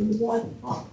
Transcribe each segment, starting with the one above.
the white hot.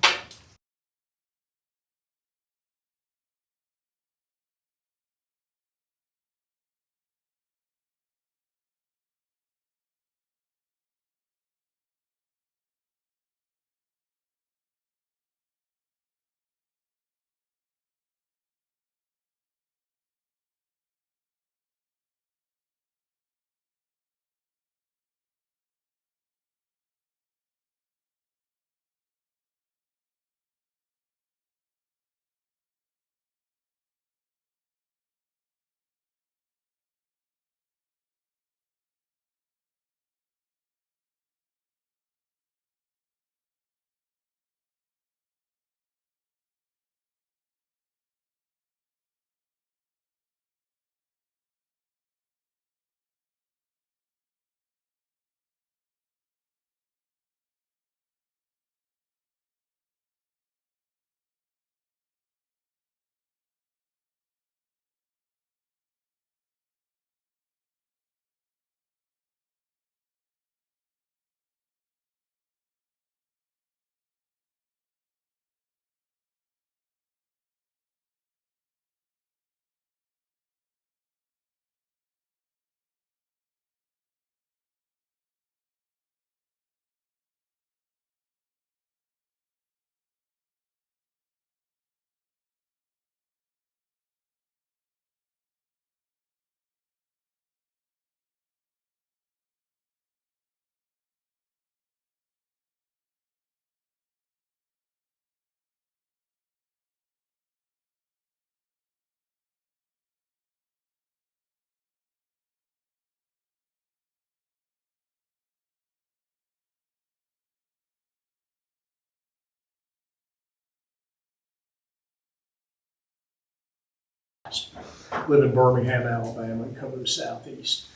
Live in Birmingham, Alabama, and cover the southeast.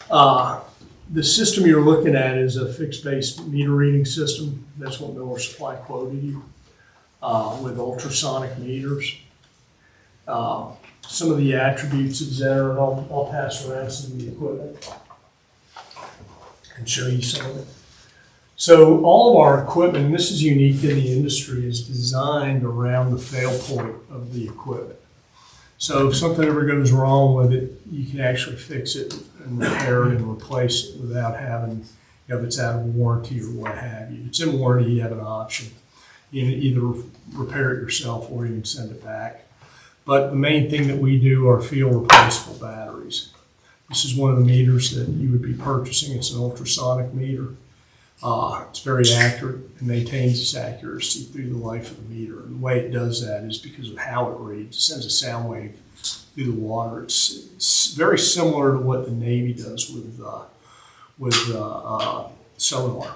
The system you're looking at is a fixed-base meter reading system. That's what Miller Supply quoted you with ultrasonic meters. Some of the attributes of Zenner, and I'll pass around some of the equipment and show you some of it. So all of our equipment, and this is unique in the industry, is designed around the fail point of the equipment. So if something ever goes wrong with it, you can actually fix it and repair it and replace it without having, if it's out of warranty or what have you. If it's in warranty, you have an option. You can either repair it yourself or you can send it back. But the main thing that we do are field replaceable batteries. This is one of the meters that you would be purchasing. It's an ultrasonic meter. It's very accurate and maintains its accuracy through the life of the meter. And the way it does that is because of how it reads. It sends a sound wave through the water. It's very similar to what the Navy does with sonar.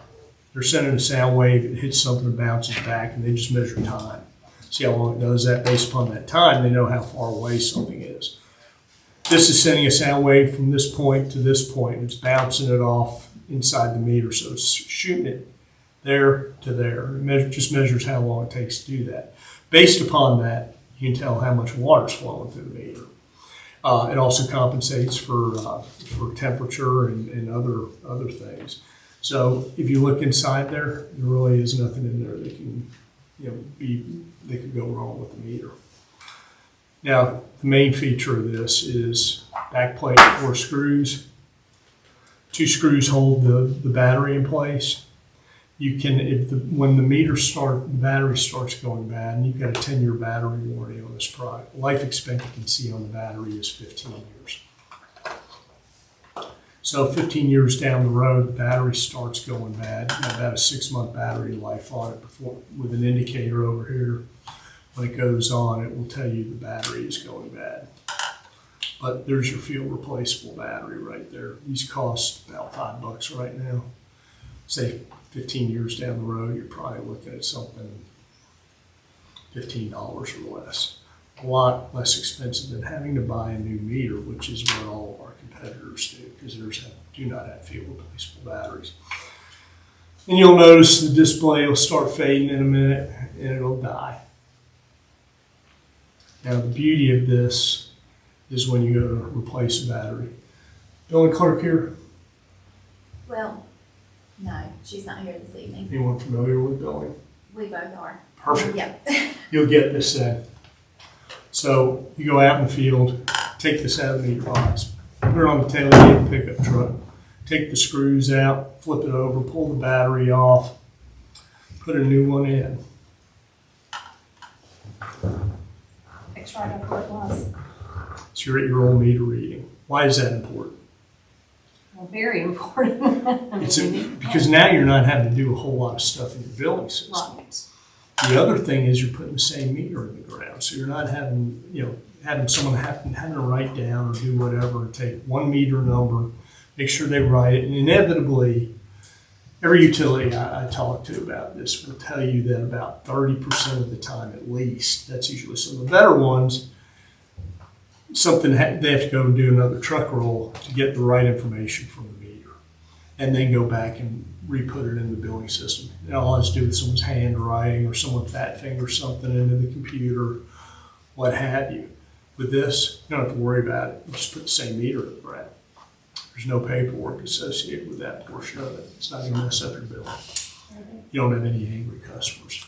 They're sending a sound wave, it hits something and bounces back, and they just measure time. See how long it does that. Based upon that time, they know how far away something is. This is sending a sound wave from this point to this point, and it's bouncing it off inside the meter, so it's shooting it there to there. It just measures how long it takes to do that. Based upon that, you can tell how much water is flowing through the meter. It also compensates for temperature and other things. So if you look inside there, there really is nothing in there that can, that could go wrong with the meter. Now, the main feature of this is back plate, 4 screws. 2 screws hold the battery in place. You can, when the battery starts going bad, and you've got a 10-year battery warranty on this product. Life expectancy on the battery is 15 years. So 15 years down the road, the battery starts going bad. You have about a 6-month battery life on it with an indicator over here. When it goes on, it will tell you the battery is going bad. But there's your field replaceable battery right there. These cost about $5 right now. Say 15 years down the road, you're probably looking at something $15 or less. A lot less expensive than having to buy a new meter, which is what all of our competitors do, because theirs do not have field replaceable batteries. And you'll notice the display will start fading in a minute and it'll die. Now the beauty of this is when you go to replace a battery. Billing clerk here? Well, no, she's not here this evening. Anyone familiar with billing? We both are. Perfect. Yeah. You'll get this then. So you go out in the field, take this out of the meter box, put it on the tailgate of the pickup truck, take the screws out, flip it over, pull the battery off, put a new one in. Fix right up where it was. So you're at your old meter reading. Why is that important? Well, very important. Because now you're not having to do a whole lot of stuff in your building system. Right. The other thing is you're putting the same meter in the ground, so you're not having, having someone having to write down or do whatever, take one meter number, make sure they write it, and inevitably, every utility I talk to about this will tell you that about 30% of the time at least, that's usually some of the better ones, they have to go and do another truck roll to get the right information from the meter, and then go back and re-put it in the building system. It all has to do with someone's handwriting or someone fat fingers something into the computer, what have you. With this, you don't have to worry about it. You just put the same meter in the ground. There's no paperwork associated with that portion of it. It's not going to mess up your bill. You don't have any angry customers.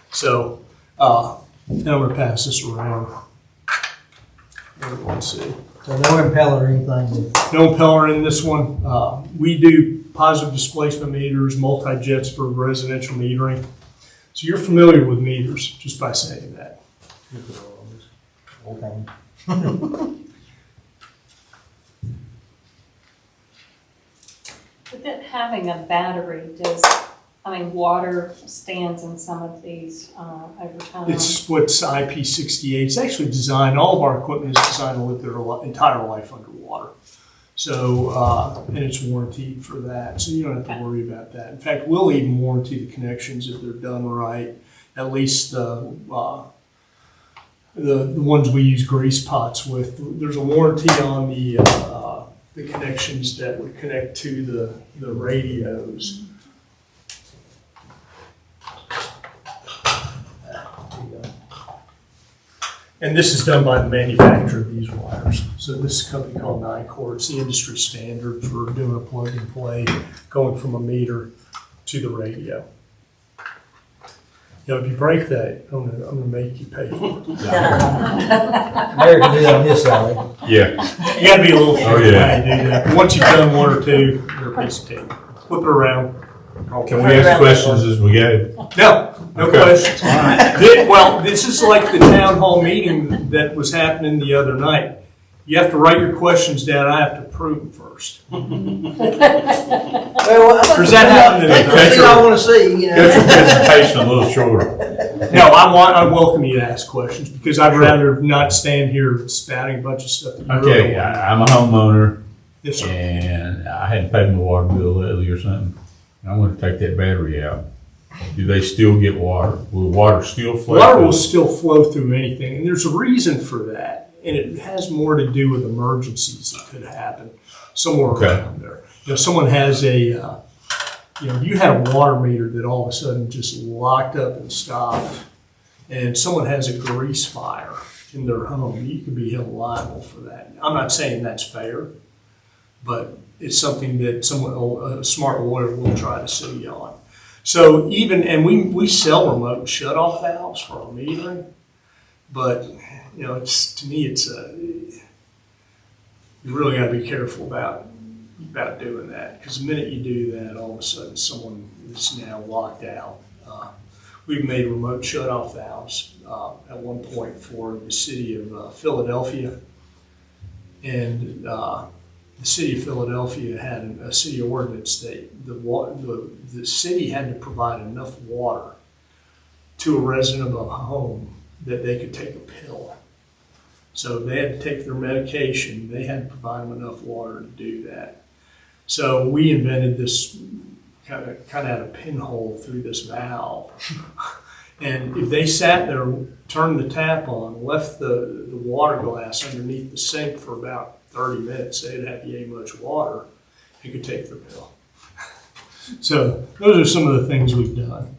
So, now I'm going to pass this around. Let's see. So no impeller or anything? No impeller in this one. We do positive displacement meters, multi-jets for residential metering. So you're familiar with meters just by saying that. Okay. With it having a battery, water stands in some of these over time? It's what's IP68. It's actually designed, all of our equipment is designed to live their entire life underwater. So, and it's warranted for that. So you don't have to worry about that. In fact, we'll even warranty the connections if they're done right. At least the ones we use grease pots with. There's a warranty on the connections that would connect to the radios. And this is done by the manufacturer of these wires. So this is a company called Nycor. It's the industry standard for doing a plug and play, going from a meter to the radio. If you break that, I'm gonna make you pay for it. Mary can do that on his side. Yeah. You gotta be a little careful Oh, yeah. how you do that. But once you've done one or two, you're a piece of cake. Flip it around. Can we ask questions as we go? No Okay. questions. Well, this is like the town hall meeting that was happening the other night. You have to write your questions down. I have to approve them first. Well, Does that happen today? That's what I want to see, Get your presentation a little shorter. No, I welcome you to ask questions because I'd rather not stand here spouting a bunch of stuff. That you really Okay, don't want. I'm a homeowner Yes, sir. and I hadn't paid my water bill lately or something. I want to take that battery out. Do they still get water? Will water still flow? Water will still flow through anything, and there's a reason for that, and it has more to do with emergencies that could happen somewhere around there. Someone has you had a water meter that all of a sudden just locked up and stopped, and someone has a grease fire in their home. You could be held liable for that. I'm not saying that's fair, but it's something that a smart lawyer will try to sue you on. So and we sell remote shut-off valves for our metering, but to me you really got to be careful about doing that, because the minute you do that, all of a sudden someone is now locked out. We've made remote shut-off valves at one point for the city of Philadelphia, and the city of Philadelphia had a city ordinance that the city had to provide enough water to a resident of a home that they could take a pill. So if they had to take their medication, they had to provide them enough water to do that. So we invented this kind of had a pinhole through this valve. And if they sat there, turned the tap on, left the water glass underneath the sink for about 30 minutes, they'd have yay much water, and could take their pill. So those are some of the things we've done.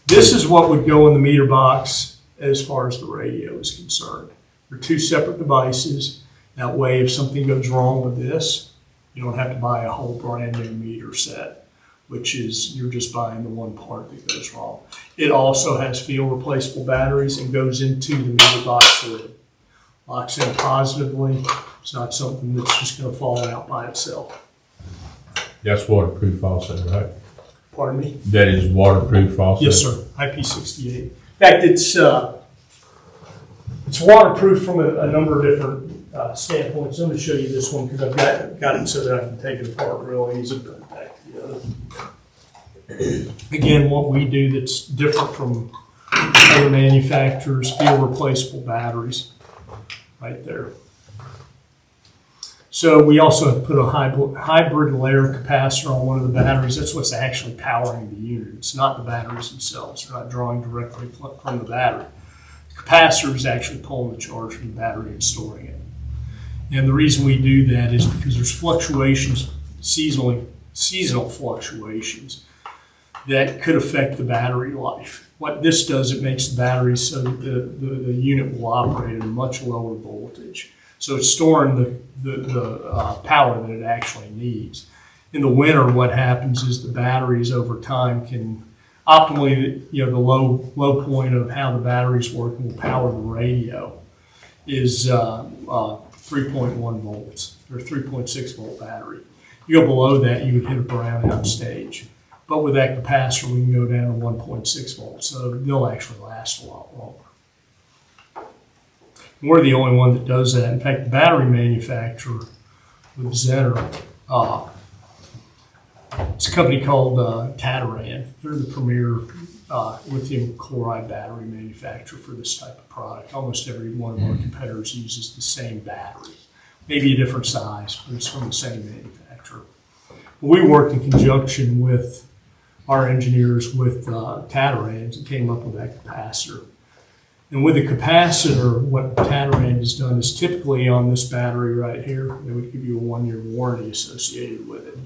This is what would go in the meter box as far as the radio is concerned. They're two separate devices. That way, if something goes wrong with this, you don't have to buy a whole brand new meter set. which is you're just buying the one part that goes wrong. It also has field replaceable batteries and goes into the meter box lid. Locks in positively. It's not something that's just going to fall out by itself. That's waterproof also, right? Pardon me? That is waterproof also? Yes, sir. IP68. In fact, it's waterproof from a number of different standpoints. Let me show you this one because I've got it so that I can take it apart real easy. Put it back together. Again, what we do that's different from other manufacturers, field replaceable batteries, right there. So we also have put a hybrid layer capacitor on one of the batteries. That's what's actually powering the unit. It's not the batteries themselves. They're not drawing directly from the battery. The capacitor is actually pulling the charge from the battery and storing it. And the reason we do that is because there's fluctuations, seasonal fluctuations that could affect the battery life. What this does, it makes the battery so that the unit will operate at a much lower voltage. So it's storing the power that it actually needs. In the winter, what happens is the batteries over time can optimally, the low point of how the batteries work and will power the radio is 3.1 volts or 3.6 volt battery. You go below that, you would hit a brownout stage. But with that capacitor, we can go down to 1.6 volts, so they'll actually last a lot longer. We're the only one that does that. In fact, the battery manufacturer with Zener, it's a company called Tataran. They're the premier lithium chloride battery manufacturer for this type of product. Almost every one of our competitors uses the same battery, maybe a different size, but it's from the same manufacturer. We worked in conjunction with our engineers with Tataran and came up with that capacitor. And with the capacitor, what Tataran has done is typically on this battery right here, they would give you a 1-year warranty associated with it.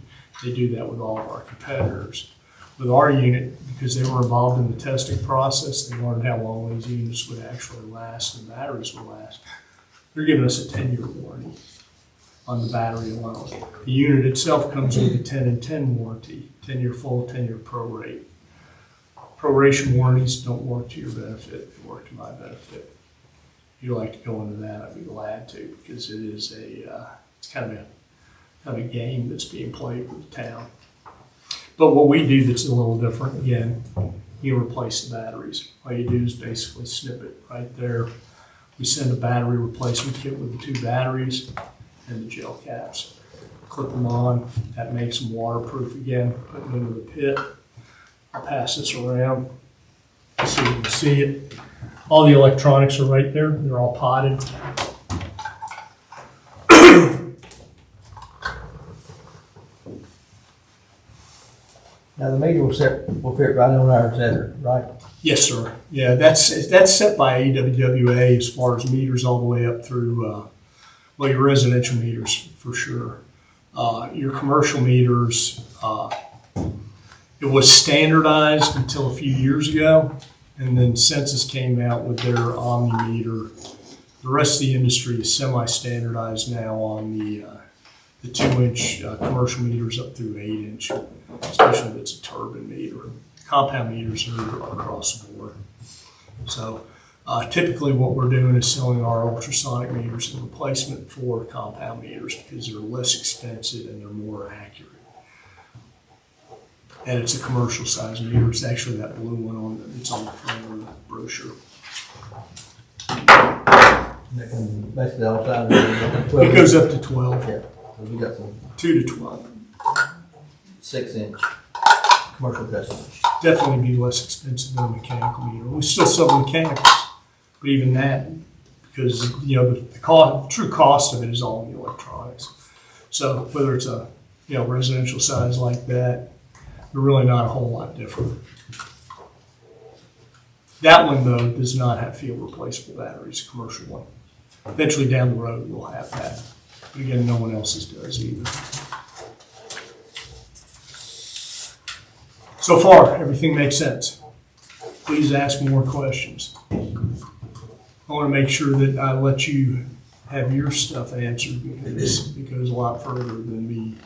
They do that with all of our competitors. With our unit, because they were involved in the testing process, they learned how long these units would actually last and batteries would last. They're giving us a 10-year warranty on the battery alone. The unit itself comes with a 10 and 10 warranty, 10-year full, 10-year prorate. Proration warranties don't work to your benefit, they work to my benefit. If you'd like to go into that, I'd be glad to, because it is it's kind of a game that's being played with the town. But what we do that's a little different, again, you replace the batteries. All you do is basically snip it right there. We send a battery replacement kit with the 2 batteries and the gel caps. Clip them on, that makes them waterproof again, put them into the pit. I'll pass this around so you can see it. All the electronics are right there, they're all potted. Now, the meter will fit right on our center, right? Yes, sir. Yeah, that's set by AWWA as far as meters all the way up through, your residential meters for sure. Your commercial meters, it was standardized until a few years ago, and then Census came out with their Omni meter. The rest of the industry is semi-standardized now on the 2-inch commercial meters up through 8-inch, especially if it's a turbine meter. Compound meters are across the board. So typically what we're doing is selling our ultrasonic meters in replacement for compound meters because they're less expensive and they're more accurate. And it's a commercial size meter. It's actually that blue one that's on the front of the brochure. Basically, all sides. It goes up to 12, Yeah, so we got some 2 to 12. 6-inch commercial customers. Definitely be less expensive than a mechanical meter. We still sell mechanicals, but even that, because the true cost of it is all in the electronics. So whether it's a residential size like that, they're really not a whole lot different. That one though does not have field replaceable batteries, a commercial one. Eventually down the road we'll have that. But again, no one else's does either. So far, everything makes sense. Please ask more questions. I want to make sure that I let you have your stuff answered because it goes a lot further than me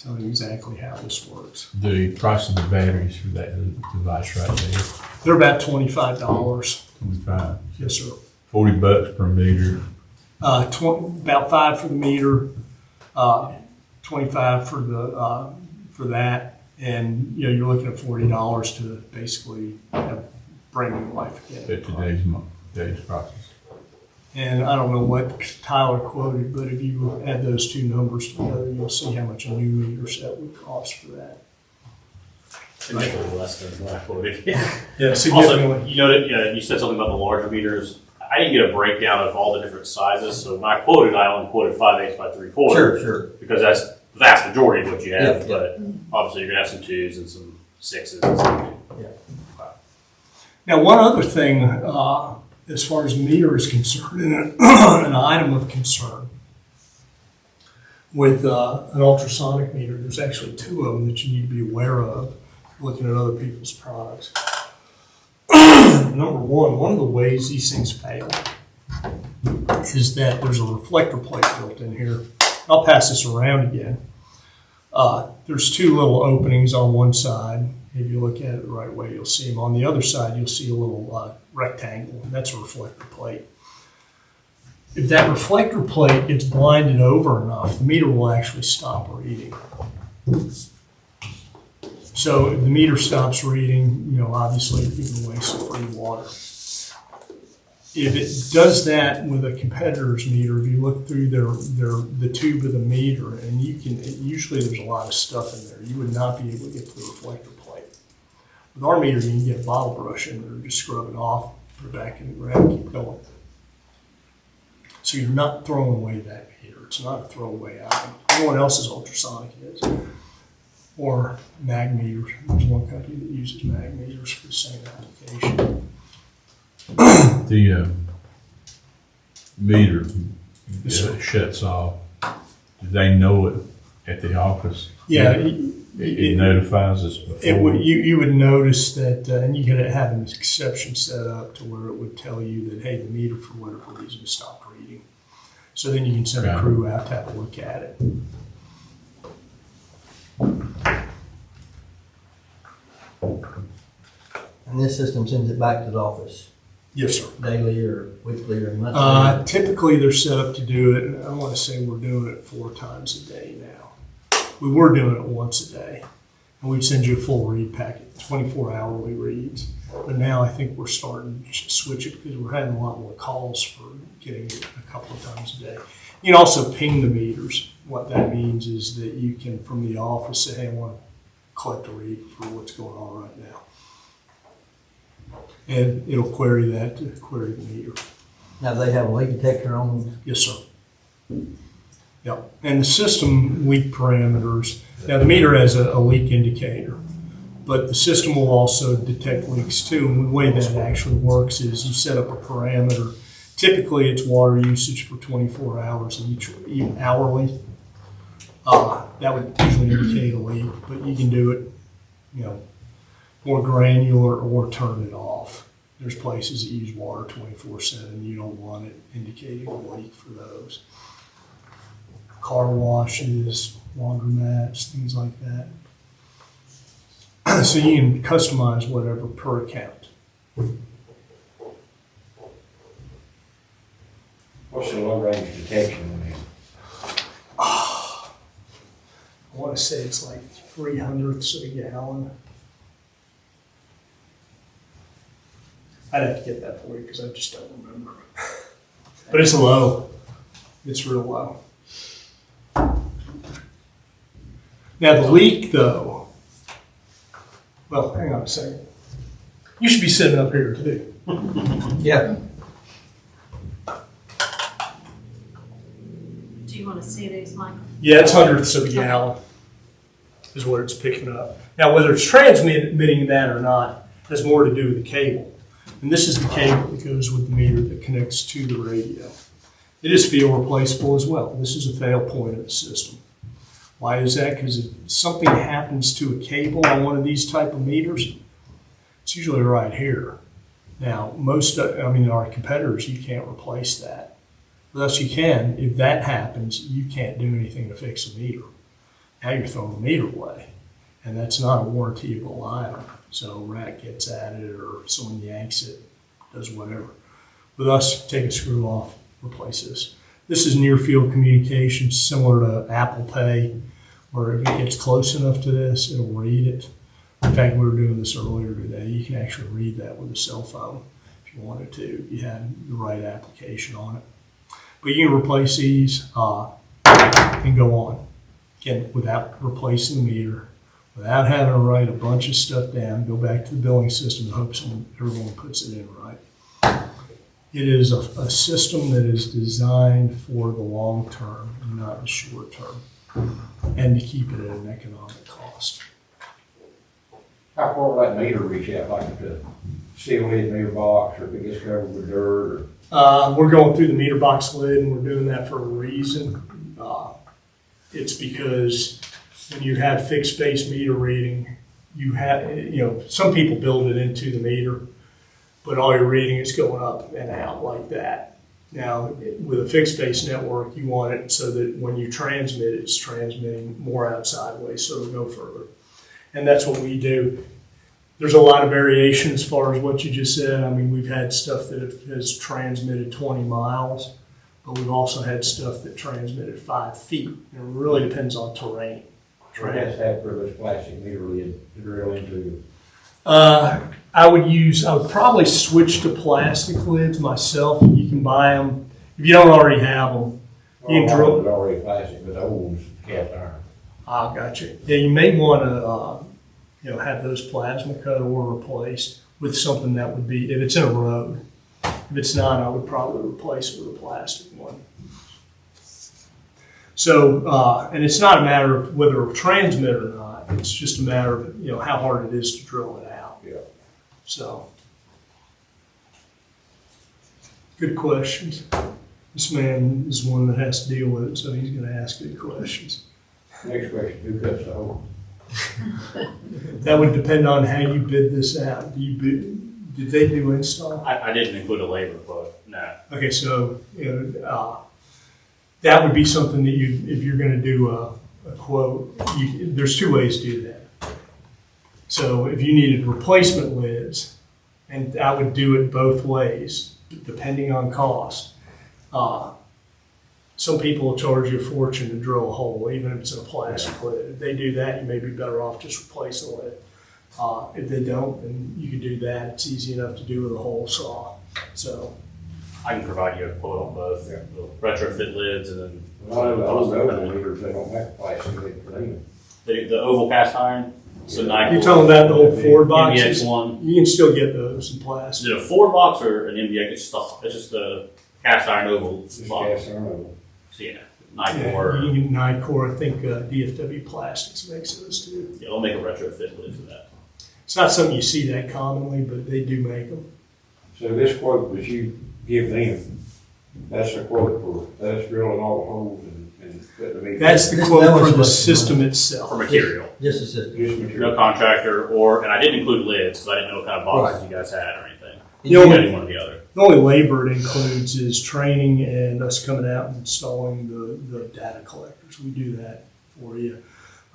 tell you exactly how this works. The price of the batteries for that device right there, They're about $25. 25, Yes, sir. $40 per meter. About 5 for the meter, 25 for the for that, and you know you're looking at $40 to basically have brand new life again. At today's prices. And I don't know what Tyler quoted, but if you add those two numbers together, you'll see how much a new meter set would cost for that. Significantly less than what I quoted. Yeah, Also, you noted, you said something about the larger meters. I didn't get a breakdown of all the different sizes, so when I quoted, I only quoted 5/8 by 3/4. Sure. Because that's the vast majority of what you have, Yeah. but obviously you're gonna have some 2s and some 6s and some. Now, one other thing, as far as meter is concerned, and an item of concern with an ultrasonic meter, there's actually 2 of them that you need to be aware of looking at other people's products. Number one of the ways these things fail is that there's a reflector plate built in here. I'll pass this around again. There's 2 little openings on one side. If you look at it the right way, you'll see them. On the other side, you'll see a little rectangle, and that's a reflector plate. If that reflector plate gets blinded over enough, the meter will actually stop reading. So if the meter stops reading, you know, obviously you're giving away some free water. If it does that with a competitor's meter, if you look through the tube of the meter, and usually there's a lot of stuff in there, you would not be able to get to the reflector plate. With our meter, you can get a bottle brush in there, just scrub it off, put it back in the ground, keep going. So you're not throwing away that meter. It's not a throwaway item. Everyone else's ultrasonic is. Or mag meters. There's one company that uses mag meters for the same application. The meter Yes, sir. shuts off. Do they know it at the office? Yeah, It notifies us before. you would notice that, and you could have an exception set up to where it would tell you that, hey, the meter for whatever reason stopped reading. So then you can send a crew out to have a look at it. And this system sends it back to the office Yes, sir. daily or weekly or monthly? Typically, they're set up to do it, I want to say we're doing it 4 times a day now. We were doing it once a day, and we'd send you a full read packet, 24-hourly reads. But now I think we're starting to switch it because we're having a lot more calls for getting it a couple of times a day. You can also ping the meters. What that means is that you can, from the office, say, hey, I want to collect a read for what's going on right now. And it'll query that to query the meter. Now, they have a leak detector on? Yes, sir. Yep. And the system leak parameters, now the meter has a leak indicator, but the system will also detect leaks too. And the way that actually works is you set up a parameter. Typically, it's water usage for 24 hours even hourly. That would usually indicate a leak, but you can do it, you know, more granular or turn it off. There's places that use water 24/7. You don't want it indicating a leak for those. Car washes, laundromats, things like that. So you can customize whatever per account. What's the long range detection on these? I want to say it's like 0.03 of a gallon. I'd have to get that for you because I just don't remember. But it's low. It's real low. Now the leak though, well, hang on a second. You should be sitting up here too. Yeah. Do you want to see these, Michael? Yeah, it's 100ths of a gallon is what it's picking up. Now, whether it's transmitting that or not has more to do with the cable. And this is the cable that goes with the meter that connects to the radio. It is field replaceable as well. This is a fail point of the system. Why is that? Because if something happens to a cable on one of these type of meters, it's usually right here. Now, our competitors, you can't replace that. Thus, you can. If that happens, you can't do anything to fix a meter. Now you're throwing the meter away, and that's not a warrantyable item. So a rat gets at it, or someone yanks it, does whatever. With us, take a screw off, replace this. This is near field communication, similar to Apple Pay, where if it gets close enough to this, it'll read it. In fact, we were doing this earlier today. You can actually read that with a cell phone if you wanted to, if you had the right application on it. But you can replace these and go on. Again, without replacing the meter, without having to write a bunch of stuff down, go back to the billing system and hope everyone puts it in right. It is a system that is designed for the long term and not the short term, and to keep it at an economic cost. How far will that meter reach out, like the seal lid meter box, or if it gets covered with dirt, or? We're going through the meter box lid, and we're doing that for a reason. It's because when you have fixed base meter reading, some people build it into the meter, but all your reading is going up and out like that. Now, with a fixed base network, you want it so that when you transmit, it's transmitting more out sideways, so it'll go further. And that's what we do. There's a lot of variation as far as what you just said. I mean, we've had stuff that has transmitted 20 miles, but we've also had stuff that transmitted 5 feet. And it really depends on terrain. Or has to have for those plastic meter lid to drill into? I would probably switch to plastic lids myself. You can buy them. If you don't already have them, you can drill. It's already plastic, but the old one's cast iron. Gotcha. Yeah, you may want to, have those plasma cut or replaced with something that would be, if it's in a road. If it's not, I would probably replace it with a plastic one. So, and it's not a matter of whether it'll transmit or not. It's just a matter of, how hard it is to drill it out. Yeah. So, good questions. This man is one that has to deal with it, so he's going to ask good questions. Next question, who cuts the hole? That would depend on how you bid this out. Did they do install? I didn't include a labor quote, no. Okay, so that would be something that if you're going to do a quote, there's 2 ways to do that. So if you needed replacement lids, and I would do it both ways, depending on cost. Some people will charge you a fortune to drill a hole, even if it's in a plastic lid. If they do that, you may be better off just replacing the lid. If they don't, then you can do that. It's easy enough to do with a hole saw. So I can provide you a quote on both, Yeah. the retrofit lids and then. A lot of the old meters, they don't make plastic lid for them. The oval cast iron, so Nike. you're talking about the old Ford boxes? MBX one. You can still get those in Is plastic. it a Ford box or an MBX? It's just the cast iron oval Just box. cast iron oval. So yeah, Nike Yeah, or you can get Nicor. I think DFW Plastics makes those too. yeah, they'll make a retrofit lid for that. It's not something you see that commonly, but they do make them. So this quote that you give them, that's a quote for us drilling all the holes and putting the meter. That's the That quote was for the what- system For itself. material, Just a system. Just no material. contractor and I didn't include lids because I didn't know what kind of boxes you guys had or anything. You know, Any one or the other. The only labor it includes is training and us coming out and installing the data collectors. We do that for you.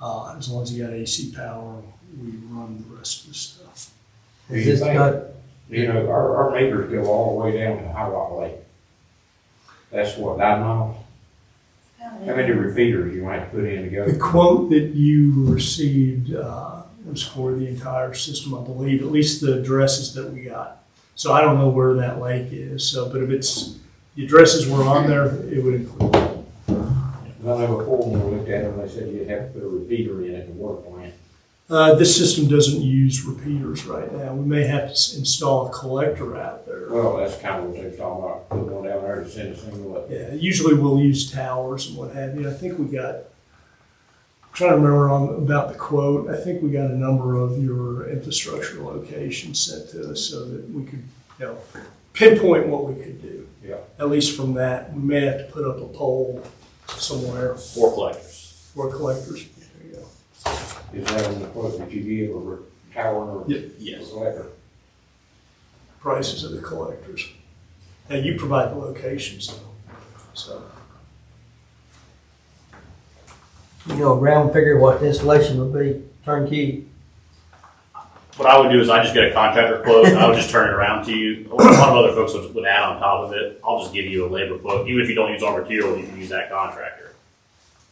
As long as you got AC power, we run the rest of the stuff. Do Is you this think- not, our meters go all the way down to High Rock Lake. That's what, 9 miles? How many repeaters you might put in to go? The quote that you received was for the entire system, I believe, at least the addresses that we got. So I don't know where that lake is. So, but if it's the addresses were on there, it would include it. I know before when we looked at them, they said you'd have to put a repeater in at the water plant. This system doesn't use repeaters right now. We may have to install a collector out there. Well, that's kind of what they're talking about, putting one down there to send a single up. Yeah, usually we'll use towers and what have you. I think we got, I'm trying to remember about the quote. I think we got a number of your infrastructure locations sent to us so that we could, pinpoint what we could do. Yeah. At least from that, we may have to put up a pole somewhere 4 collectors. for collectors. There you go. Is that on the quote that you give, or tower or? Yeah. Yes. Collector? Prices of the collectors. Now you provide the locations though, so. You know, a round figure what the installation would be, turnkey. What I would do is I just get a contractor quote, I would just turn it around to you. A lot of other folks would add on top of it. I'll just give you a labor quote, even if you don't use our material, you can use that contractor.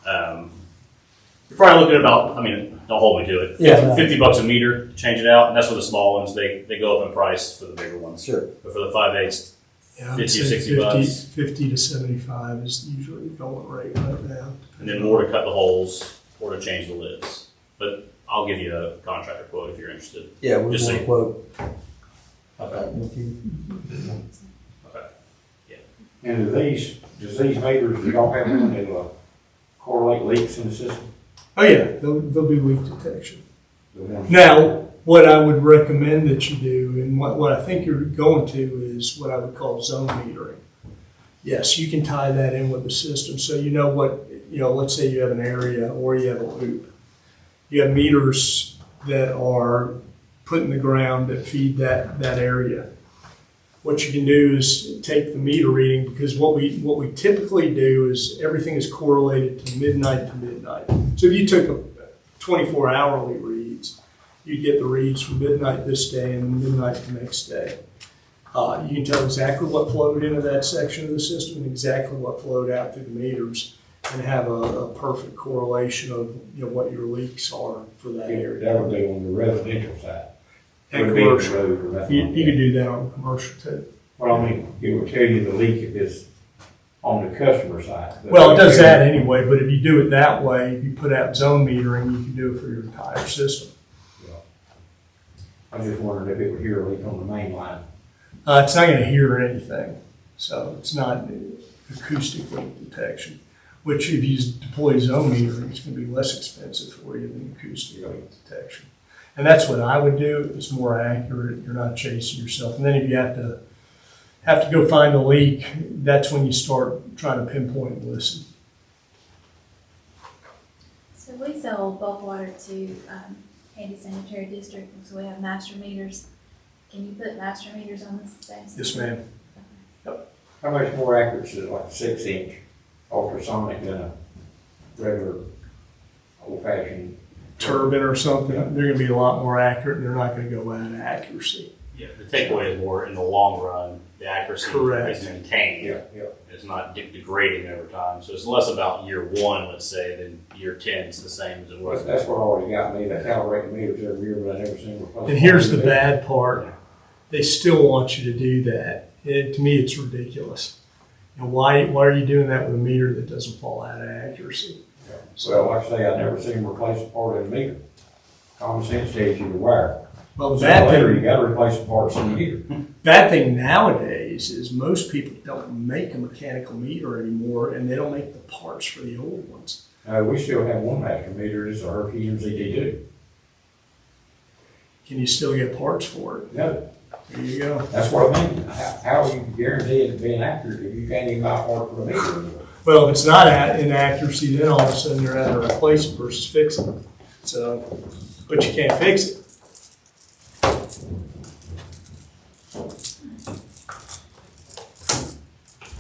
You're probably looking at about, I mean, don't hold me to it. Yeah. 50 bucks a meter to change it out, and that's for the small ones. They go up in price for the bigger ones. Sure. But for the 5/8, Yeah, I 50 would or say 60 bucks. 50 to 75 is usually the going rate right now. and then more to cut the holes or to change the lids. But I'll give you a contractor quote if you're interested. Yeah, we Just want so a quote. Okay. If you- And does these meters, you don't have one that correlate leaks in the system? Oh yeah, they'll do leak detection. The ones- Now, what I would recommend that you do, and what I think you're going to, is what I would call zone metering. Yes, you can tie that in with the system, so you know what, let's say you have an area or you have a loop. You have meters that are put in the ground that feed that area. What you can do is take the meter reading, because what we typically do is everything is correlated to midnight. So if you took a 24 hourly reads, you'd get the reads from midnight this day and midnight the next day. You can tell exactly what flowed into that section of the system and exactly what flowed out through the meters, and have a perfect correlation of what your leaks are for that area. That would be on the residential side. And Would be the commercial, road or nothing you like could that. do that on commercial too. Well, I mean, it would tell you the leak if it's on the customer side. Well, it does that anyway, but if you do it that way, if you put out zone metering, you can do it for your entire system. I was just wondering if it would hear a leak on the main line. It's not going to hear anything, so it's not acoustic leak detection, which if you deploy zone metering, it's going to be less expensive for you than acoustic leak detection. And that's what I would do. It's more accurate. You're not chasing yourself. And then if you have to go find a leak, that's when you start trying to pinpoint and listen. So we sell bulk water to Handy Sanitary District, so we have master meters. Can you put master meters on this thing? Yes, ma'am. How much more accurate is it, like a 6-inch ultrasonic than a regular old-fashioned? Turbine or something, they're going to be a lot more accurate, and they're not going to go out of accuracy. Yeah, the takeaway is more in the long run, the accuracy Correct. is maintained. Yeah. It's not degrading over time. So it's less about year one, let's say, than year 10. It's the same as it was. That's what always got me. They calibrate the meters every year, but I never seen them replace. And here's the bad part. They still want you to do that. To me, it's ridiculous. Why are you doing that with a meter that doesn't fall out of accuracy? Well, like I say, I never seen them replace a part of the meter. Common sense tells you to wire. Well, the Sooner or bad later, you thing, gotta replace the parts in the meter. bad thing nowadays is most people don't make a mechanical meter anymore, and they don't make the parts for the old ones. We still have one master meter, it's a Hershey MZD2. Can you still get parts for it? No, There you go. that's what I mean. How are you guaranteed it being accurate if you can't even buy a part for the meter anymore? Well, if it's not inaccuracy, then all of a sudden you're having to replace it versus fix it. So, but you can't fix it.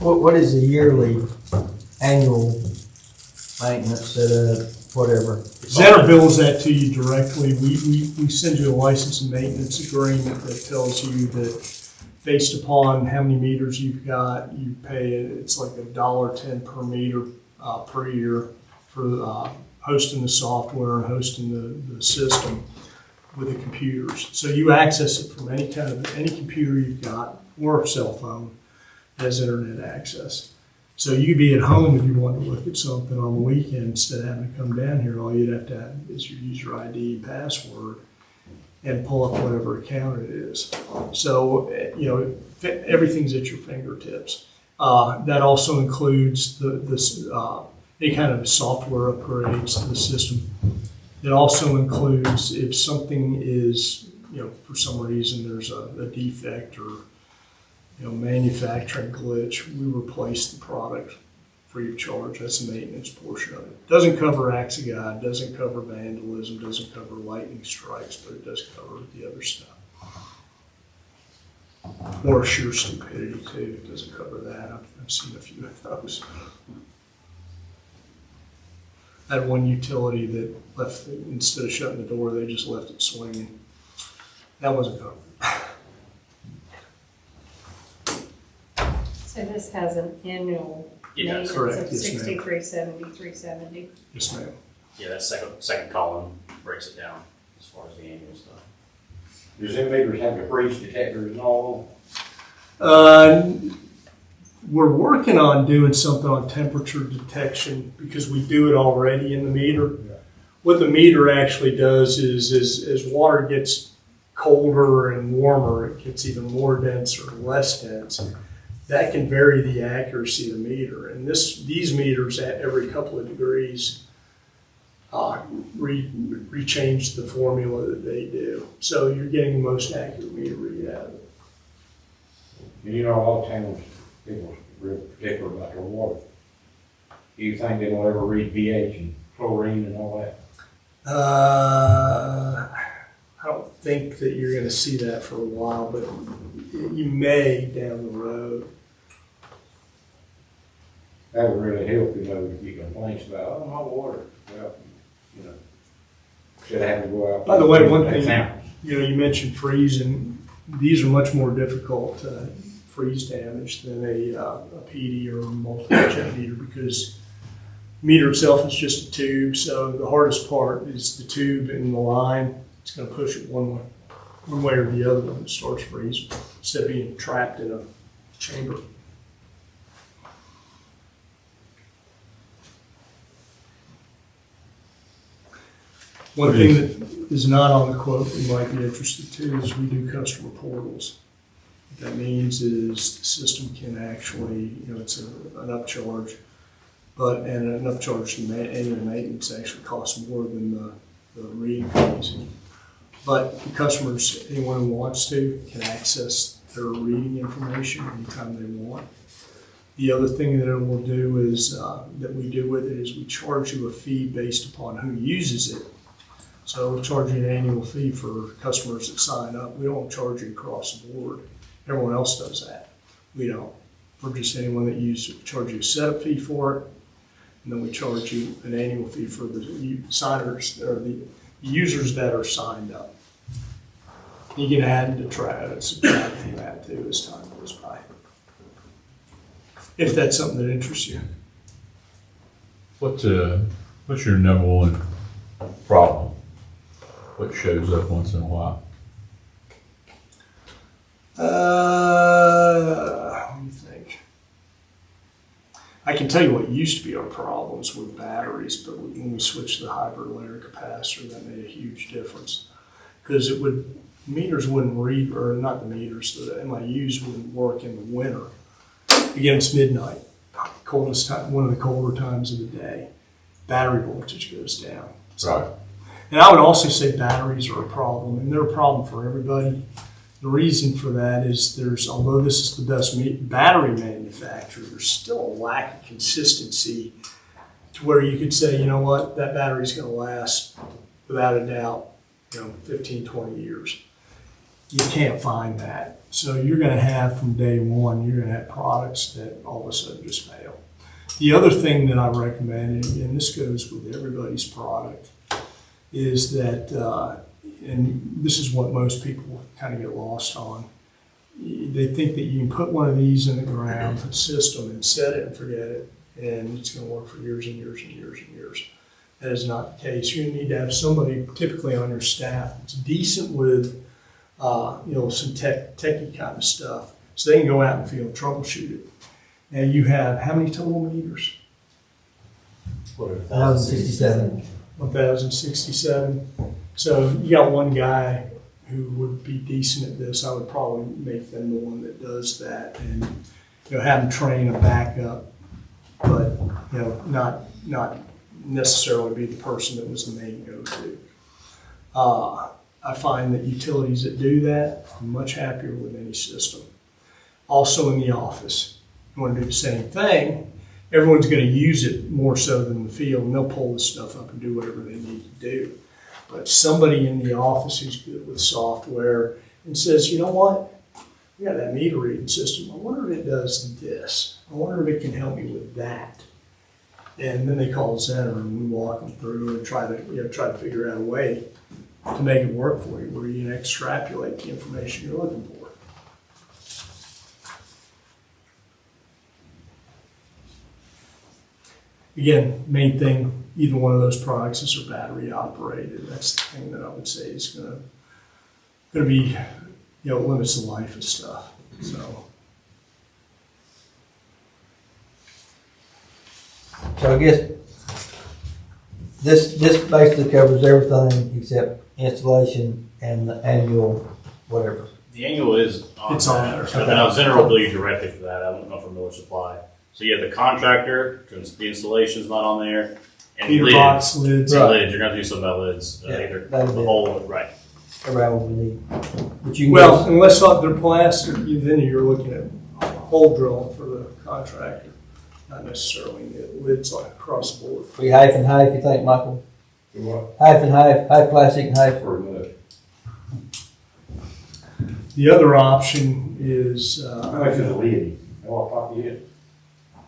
What is the yearly, annual maintenance, whatever? Zener bills that to you directly. We send you a license and maintenance agreement that tells you that based upon how many meters you've got, you pay it. It's like $1.10 per meter per year for hosting the software and hosting the system with the computers. So you access it from any computer you've got or cell phone has internet access. So you could be at home if you want to look at something on the weekend instead of having to come down here. All you'd have to have is your user ID and password and pull up whatever account it is. So, everything's at your fingertips. That also includes any kind of software upgrades to the system. It also includes if something is, for some reason there's a defect or manufacturing glitch, we replace the product free of charge. That's the maintenance portion of it. Doesn't cover acts of God, doesn't cover vandalism, doesn't cover lightning strikes, but it does cover the other stuff. Or sheer stupidity too. It doesn't cover that. I've seen a few of those. I had one utility that left, instead of shutting the door, they just left it swinging. That wasn't good. So this has an annual Yeah, maintenance correct. of Yes, ma'am. 6370, 370. Yes, ma'am. Yeah, that second column breaks it down as far as the annual stuff. Does them meters have the freeze detectors and all? We're working on doing something on temperature detection because we do it already in the meter. What the meter actually does is as water gets colder and warmer, it gets even more dense or less dense. That can vary the accuracy of the meter. And these meters at every couple of degrees rechange the formula that they do. So you're getting the most accurate meter read out of it. And you know, a lot of towns, people are real particular about their water. Do you think they will ever read pH and chlorine and all that? I don't think that you're going to see that for a while, but you may down the road. That would really help, you know, if you complaints about, oh, my water. Well, you know, instead of having to go out. By the way, one thing, Examples. you mentioned freezing. These are much more difficult freeze damage than a PD or a multiple jet meter because meter itself is just a tube. So the hardest part is the tube and the line. It's going to push it one way or the other when it starts freezing instead of being trapped in a chamber. One thing that is not on the quote you might be interested to is we do customer portals. What that means is the system can actually, it's an upcharge, and an upcharge to annual maintenance actually costs more than the reading fees. But the customers, anyone who wants to, can access their reading information anytime they want. The other thing that it will do is, that we do with it is we charge you a fee based upon who uses it. So we'll charge you an annual fee for customers that sign up. We don't charge you across the board. Everyone else does that. We don't. For just anyone that uses it, we charge you a setup fee for it, and then we charge you an annual fee for the signers or the users that are signed up. You can add and subtract from that too as time goes by. If that's something that interests you. What's your number one problem? What shows up once in a while? Let me think. I can tell you what used to be our problems with batteries, but when we switched to the hybrid layer capacitor, that made a huge difference. Because meters wouldn't read, or not the meters, the MIUs wouldn't work in the winter. Again, it's midnight, coldest time, one of the colder times of the day. Battery voltage goes down. Right. And I would also say batteries are a problem, and they're a problem for everybody. The reason for that is although this is the best battery manufacturer, there's still a lack of consistency to where you could say, you know what, that battery's going to last without a doubt, 15, 20 years. You can't find that. So you're going to have from day one, you're going to have products that all of a sudden just fail. The other thing that I recommend, and this goes with everybody's product, is that, and this is what most people kind of get lost on, they think that you can put one of these in the ground system and set it and forget it, and it's going to work for years and years and years and years. That is not the case. You need to have somebody typically on your staff that's decent with, some techie kind of stuff, so they can go out in the field and troubleshoot it. Now you have how many total meters? 1,067. 1,067. So you got one guy who would be decent at this. I would probably make them the one that does that, and have them train a backup, but not necessarily be the person that was the main go-to. I find that utilities that do that are much happier with any system. Also in the office, you want to do the same thing. Everyone's going to use it more so than the field, and they'll pull this stuff up and do whatever they need to do. But somebody in the office who's good with software and says, you know what, we got that meter reading system. I wonder if it does this. I wonder if it can help me with that. And then they call the center and we walk them through and try to figure out a way to make it work for you, where you can extrapolate the information you're looking for. Again, main thing, either one of those products is are battery operated. That's the thing that I would say is gonna be, limits the life of stuff, so. So I guess this basically covers everything except installation and the annual whatever. The annual is on It's on that. there. So now Zenner will bill you directly for that. I don't know from Miller Supply. So you have the contractor, because the installation's not on there, and Heater lids. box lids. So lids, you're gonna have to do something about lids. Yeah, Either the that'll be it. whole, right. Around what we need. But you can Well, just, unless they're plastic, then you're looking at hole drilling for the contractor, not necessarily the lids like across the board. be half and half, you think, Michael? Do what? Half and half plastic and half. Pretty much. The other option is, How much is a lid? Know what top you hit?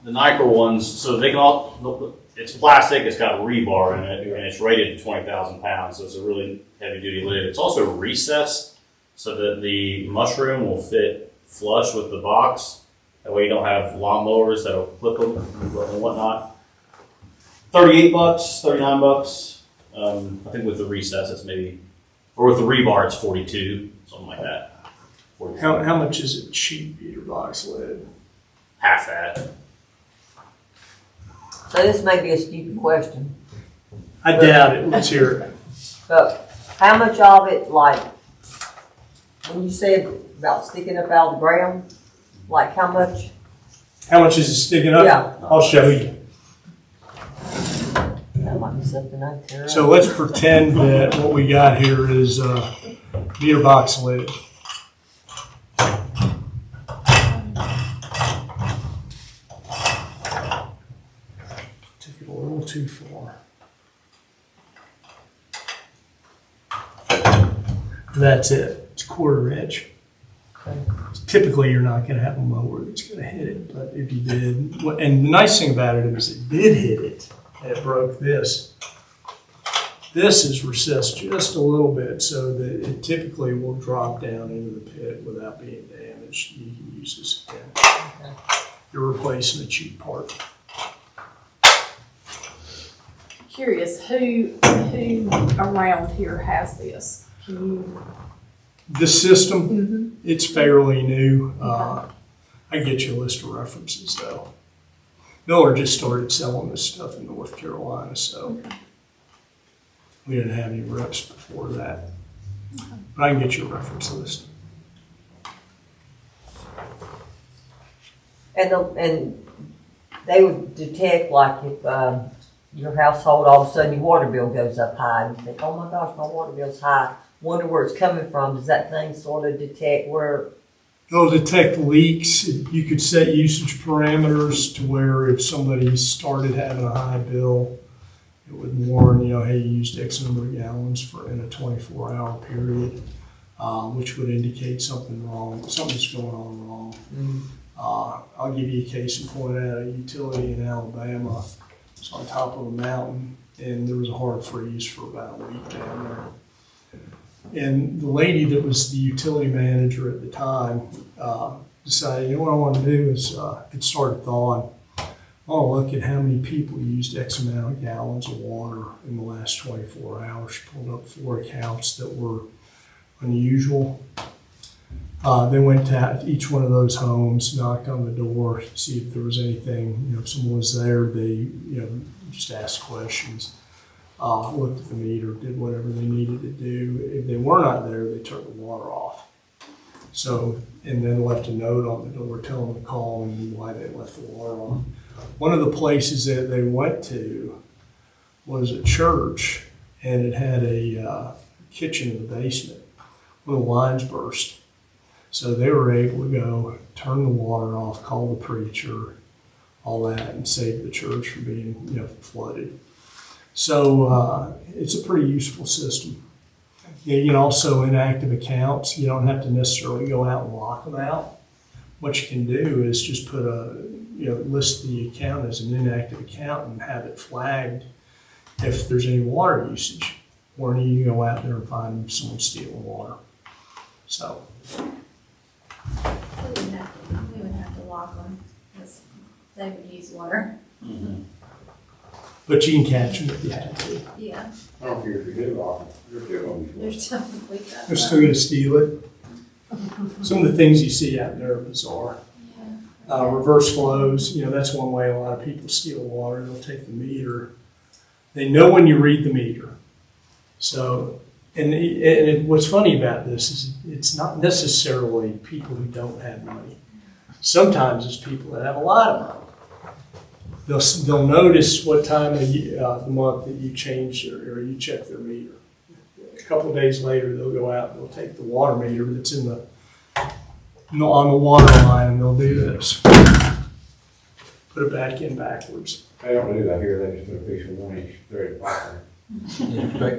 The Nycor ones, so they can all, it's plastic, it's got rebar in it, and it's rated to 20,000 pounds, so it's a really heavy duty lid. It's also recessed so that the mushroom will fit flush with the box. That way you don't have lawnmowers that'll clip them and whatnot. $38, $39. I think with the recess it's maybe, or with the rebar it's 42, something like that. 42. how much is a cheap heater box lid? Half that. So this may be a stupid question, I doubt it, let's hear it. but how much of it, like, when you said about sticking up out of the ground, like how much? How much is it sticking up? Yeah. I'll show you. That might be something I can tear So up. let's pretend that what we got here is a meter box lid. Took it a little too far. That's it. It's a 1/4 inch. Typically, you're not going to have a mower that's going to hit it, but if you did, and the nice thing about it is it did hit it, and it broke this. This is recessed just a little bit so that it typically will drop down into the pit without being damaged. You can use this again. You're replacing a cheap part. Curious, who around here has this? Can you? This system, it's fairly new. I can get you a list of references though. Miller just started selling this stuff in North Carolina, so we didn't have any reps before that. But I can get you a reference list. And they would detect, like, if your household, all of a sudden your water bill goes up high, and you think, oh my gosh, my water bill's high. Wonder where it's coming from. Does that thing sort of detect where? It'll detect leaks. You could set usage parameters to where if somebody started having a high bill, it would warn, hey, you used X number of gallons in a 24-hour period, which would indicate something's going on wrong. I'll give you a case in point out. A utility in Alabama. It's on top of a mountain, and there was a hard freeze for about a week down there. And the lady that was the utility manager at the time decided, what I want to do is, it started thawing. I want to look at how many people used X amount of gallons of water in the last 24 hours. She pulled up 4 accounts that were unusual. They went to each one of those homes, knocked on the door, see if there was anything. If someone was there, they just asked questions. Looked at the meter, did whatever they needed to do. If they were not there, they turned the water off. So, and then left a note on the door telling them to call and why they left the water on. One of the places that they went to was a church, and it had a kitchen in the basement where the lines burst. So they were able to go turn the water off, call the preacher, all that, and save the church from being flooded. So it's a pretty useful system. You can also inactive accounts. You don't have to necessarily go out and lock them out, what you can do is just put list the account as an inactive account and have it flagged if there's any water usage. Or you can go out there and find someone stealing water. So, We would have to lock them, because they would use water. but you can catch them if you have to. Yeah, I don't care if you do, you're still gonna be. they're still complete that. They're still gonna steal it. Some of the things you see out there are bizarre. Reverse flows, that's one way a lot of people steal water. They'll take the meter. They know when you read the meter. So, and what's funny about this is it's not necessarily people who don't have money. Sometimes it's people that have a lot of money. They'll notice what time of the month that you change or you check their meter. A couple of days later, they'll go out and they'll take the water meter that's on the water line, and they'll do this. Put it back in backwards. They don't do that here, they just put a piece of 1-inch threaded pipe there.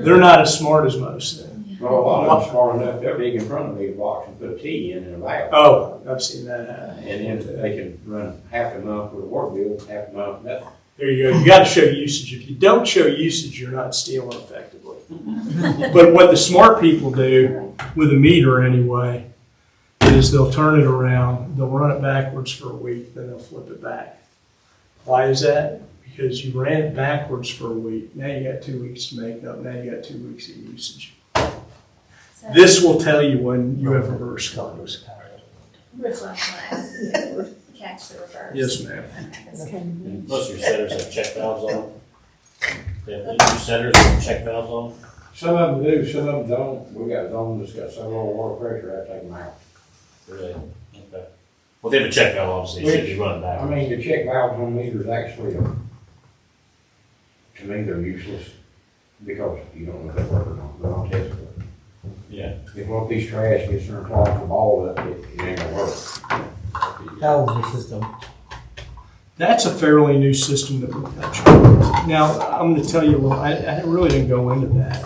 They're not as smart as most then. Well, a lot of them smart enough, they'll dig in front of the meter box and put a T in and a valve. Oh, I've seen that happen. And then they can run half a month with a water bill, half a month nothing. There you go. You got to show usage. If you don't show usage, you're not stealing effectively. But what the smart people do with a meter anyway is they'll turn it around, they'll run it backwards for a week, then they'll flip it back. Why is that? Because you ran it backwards for a week. Now you got 2 weeks to make up. Now you got 2 weeks of usage. So, This will tell you when you have reverse flows. Rich left my ask if they would catch the reverse. Yes, ma'am. And most of your setters have check valves on them. They have your setters have check valves on them. Some of them do, some of them don't. We got zones that's got so low water pressure, I have to take them out. Really? Okay. Well, they have a check valve, obviously, it should be running I back. mean, the check valves on meters actually, to me, they're useless because you don't know if they work or not. They're not tested. Yeah. If one piece of trash gets in and clogs the ball up, it ain't gonna work. How old is the system? That's a fairly new system that we're touching. Now, I'm going to tell you a little, I really didn't go into that.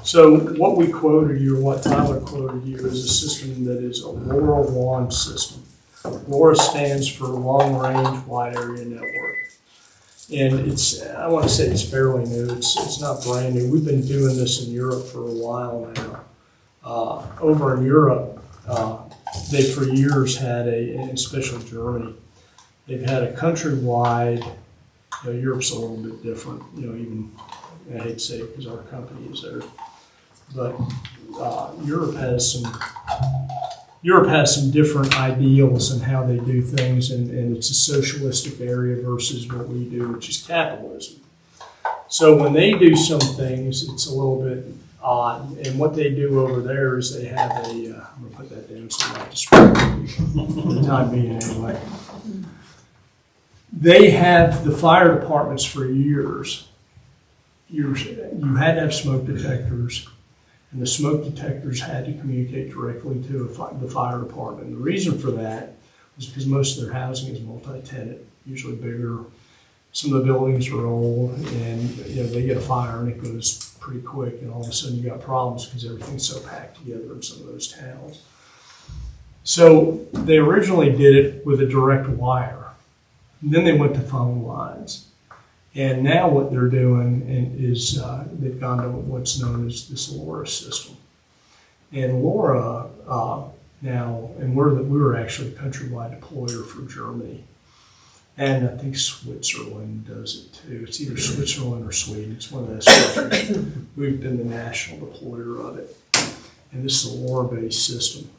So what we quoted you, or what Tyler quoted you, is a system that is a LoRaWAN system. LoRa stands for Long Range Wide Area Network. And I want to say it's fairly new. It's not brand new. We've been doing this in Europe for a while now. Over in Europe, they for years had and especially Germany, they've had a countrywide, Europe's a little bit different, even, I hate to say it because our company is there, but Europe has some different ideals in how they do things, and it's a socialistic area versus what we do, which is capitalism. So when they do some things, it's a little bit odd, and what they do over there is they have I'm going to put that down so I'm not distracted for the time being anyway. They have the fire departments for years. You had to have smoke detectors, and the smoke detectors had to communicate directly to the fire department. And the reason for that was because most of their housing is multi-tenant, usually bigger. Some of the buildings are old, and they get a fire and it goes pretty quick, and all of a sudden you got problems because everything's so packed together in some of those towns. So they originally did it with a direct wire. And then they went to phone lines. And now what they're doing is they've gone to what's known as this LoRa system. And LoRa now, and we were actually a countrywide deployer for Germany. And I think Switzerland does it too. It's either Switzerland or Sweden. It's one of those countries. We've been the national deployer of it. And this is a LoRa-based system.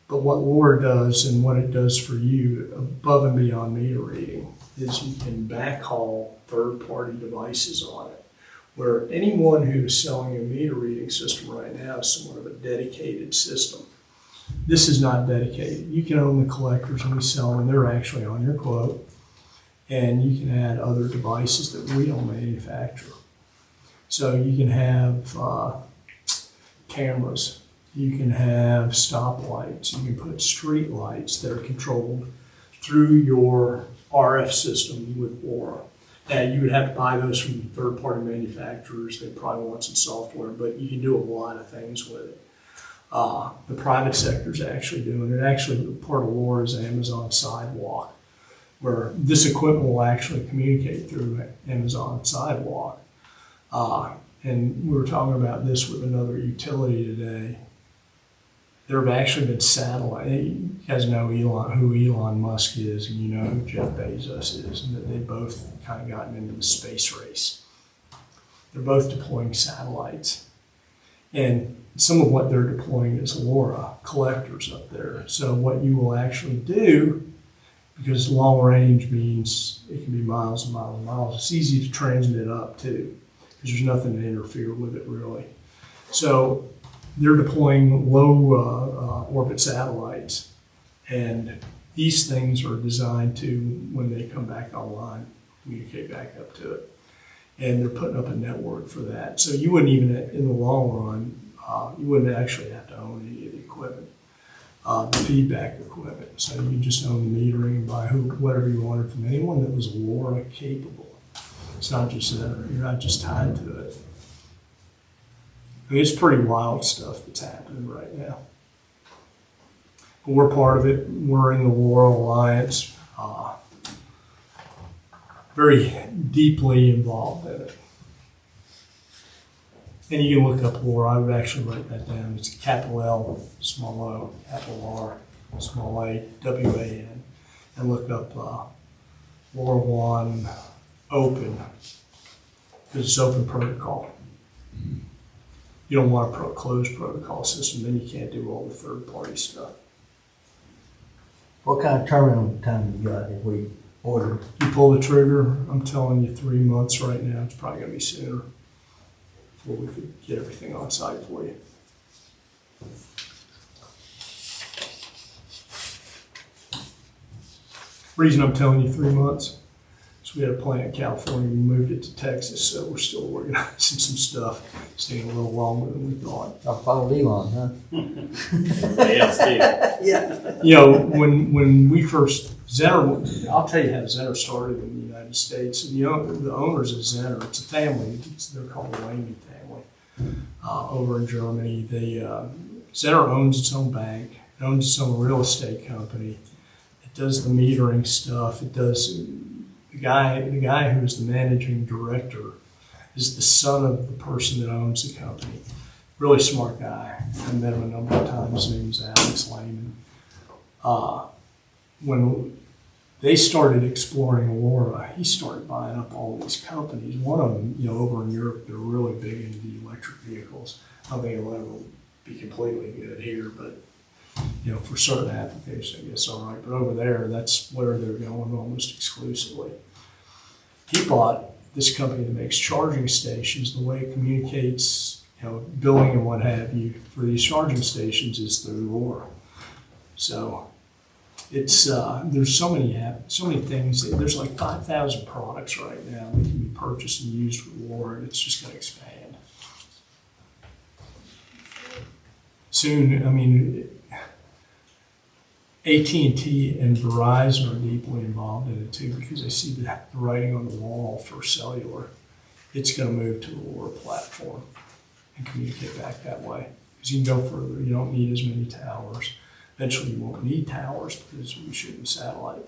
But what LoRa does and what it does for you above and beyond meter reading is you can backhaul third-party devices on it, where anyone who is selling a meter reading system right now is somewhat of a dedicated system. This is not dedicated. You can own the collectors and we sell them, and they're actually on your quote. And you can add other devices that we don't manufacture. So you can have cameras. You can have stoplights. You can put street lights that are controlled through your RF system with LoRa. Now, you would have to buy those from third-party manufacturers. They probably want some software, but you can do a lot of things with it. The private sector's actually doing it. Actually, part of Laura is Amazon Sidewalk, where this equipment will actually communicate through Amazon Sidewalk. And we were talking about this with another utility today. There have actually been satellite. You guys know who Elon Musk is, and you know who Jeff Bezos is, and that they've both kind of gotten into the space race. They're both deploying satellites, and some of what they're deploying is LoRa collectors up there. So what you will actually do, because long range means it can be miles and miles and miles, it's easy to transmit up too, because there's nothing to interfere with it really. So they're deploying low orbit satellites, and these things are designed to, when they come back online, communicate back up to it. And they're putting up a network for that. So you wouldn't even, in the long run, you wouldn't actually have to own any of the equipment, the feedback equipment. So you just own the metering and buy whatever you wanted from anyone that was LoRa capable. It's not just Zener. You're not just tied to it. I mean, it's pretty wild stuff that's happening right now. But we're part of it. We're in the LoRa Alliance. Very deeply involved in it. And you can look up LoRa. I would actually write that down. It's capital L, small o, capital R, small a, WAN. And look up LoRaWAN Open, because it's open protocol. You don't want a closed protocol system, then you can't do all the third-party stuff. What kind of terminal time you got if we order? You pull the trigger, I'm telling you 3 months right now. It's probably going to be sooner before we could get everything on site for you. Reason I'm telling you 3 months is we had a plant in California, we moved it to Texas, so we're still organizing some stuff. It's taking a little longer than we thought. I followed Elon, huh? Yeah, Steve. Yeah. You know, when we first, Zener, I'll tell you how Zener started in the United States. And the owners of Zener, it's a family, they're called the Lamy family, over in Germany. Zener owns its own bank, it owns its own real estate company. It does the metering stuff. It does, the guy who is the managing director is the son of the person that owns the company. Really smart guy. I've met him a number of times. His name's Alex Lehman. When they started exploring LoRa, he started buying up all these companies. One of them, over in Europe, they're really big into the electric vehicles. I don't think it'll ever be completely good here, but for certain applications, I guess all right. But over there, that's where they're going almost exclusively. He bought this company that makes charging stations. The way it communicates, billing and what have you for these charging stations is through LoRa. So it's there's so many things. There's like 5,000 products right now that can be purchased and used with LoRa, and it's just going to expand. Soon, I mean, AT&T and Verizon are deeply involved in it too, because they see the writing on the wall for cellular. It's going to move to the LoRa platform and communicate back that way. Because you can go further. You don't need as many towers. Eventually you won't need towers because we're shooting satellite.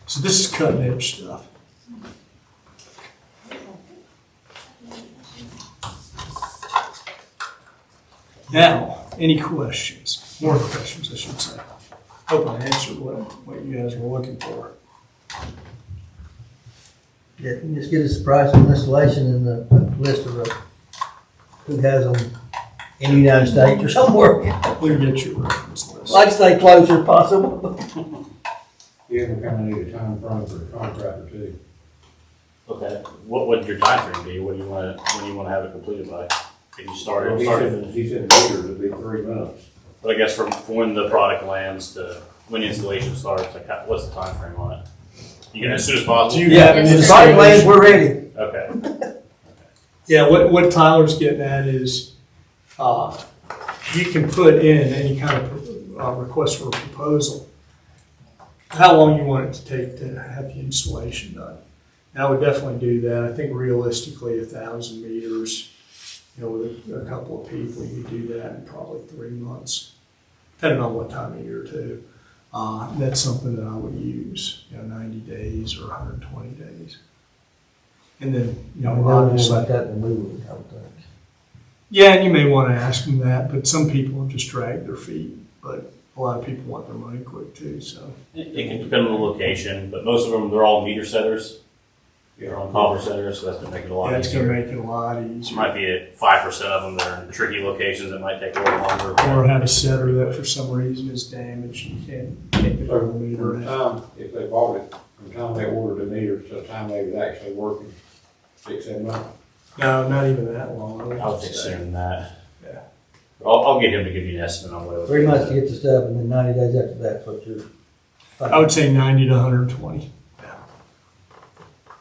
So this is cutting edge stuff. Now, any questions? More questions, I should say. Hope I answered what you guys were looking for. Yeah, you can just get us the price of installation and the list of who has them in the United States or somewhere. We'll get your reference list. Like to stay close as possible. Yeah, we kind of need a time frame for a contractor too. Okay, what would your time frame be? When do you want to have it completed by? Can you start it? He said meters would be 3 months. But I guess from when the product lands to when the installation starts, like what's the time frame on it? You can as soon as possible. Yeah, the site plans, we're ready. Okay. Yeah, what Tyler's getting at is you can put in any kind of request for a proposal, how long you want it to take to have the installation done. And I would definitely do that. I think realistically, 1,000 meters, with a couple of people, you could do that in probably 3 months, depending on what time of year too. That's something that I would use, 90 days or 120 days. And then, obviously. Like that, then we would, I would think. Yeah, and you may want to ask them that, but some people just drag their feet. But a lot of people want their money quick too, so. It can depend on the location, but most of them, they're all meter setters. They're on copper setters, so that's gonna make it a lot Yeah, it's gonna easier. make it a lot There easier. might be 5% of them that are in tricky locations that might take a little longer. Or have a setter that for some reason is damaged, and you can't get the meter From in. time, if they bought it, from the time they ordered the meter to the time they was actually working, 6-7 months. No, not even that long. I would think sooner than that. Yeah. I'll get him to give you an estimate on what it would 3 be. months to get the stuff, and then 90 days after that's what you're. I would say 90 to 120. Yeah.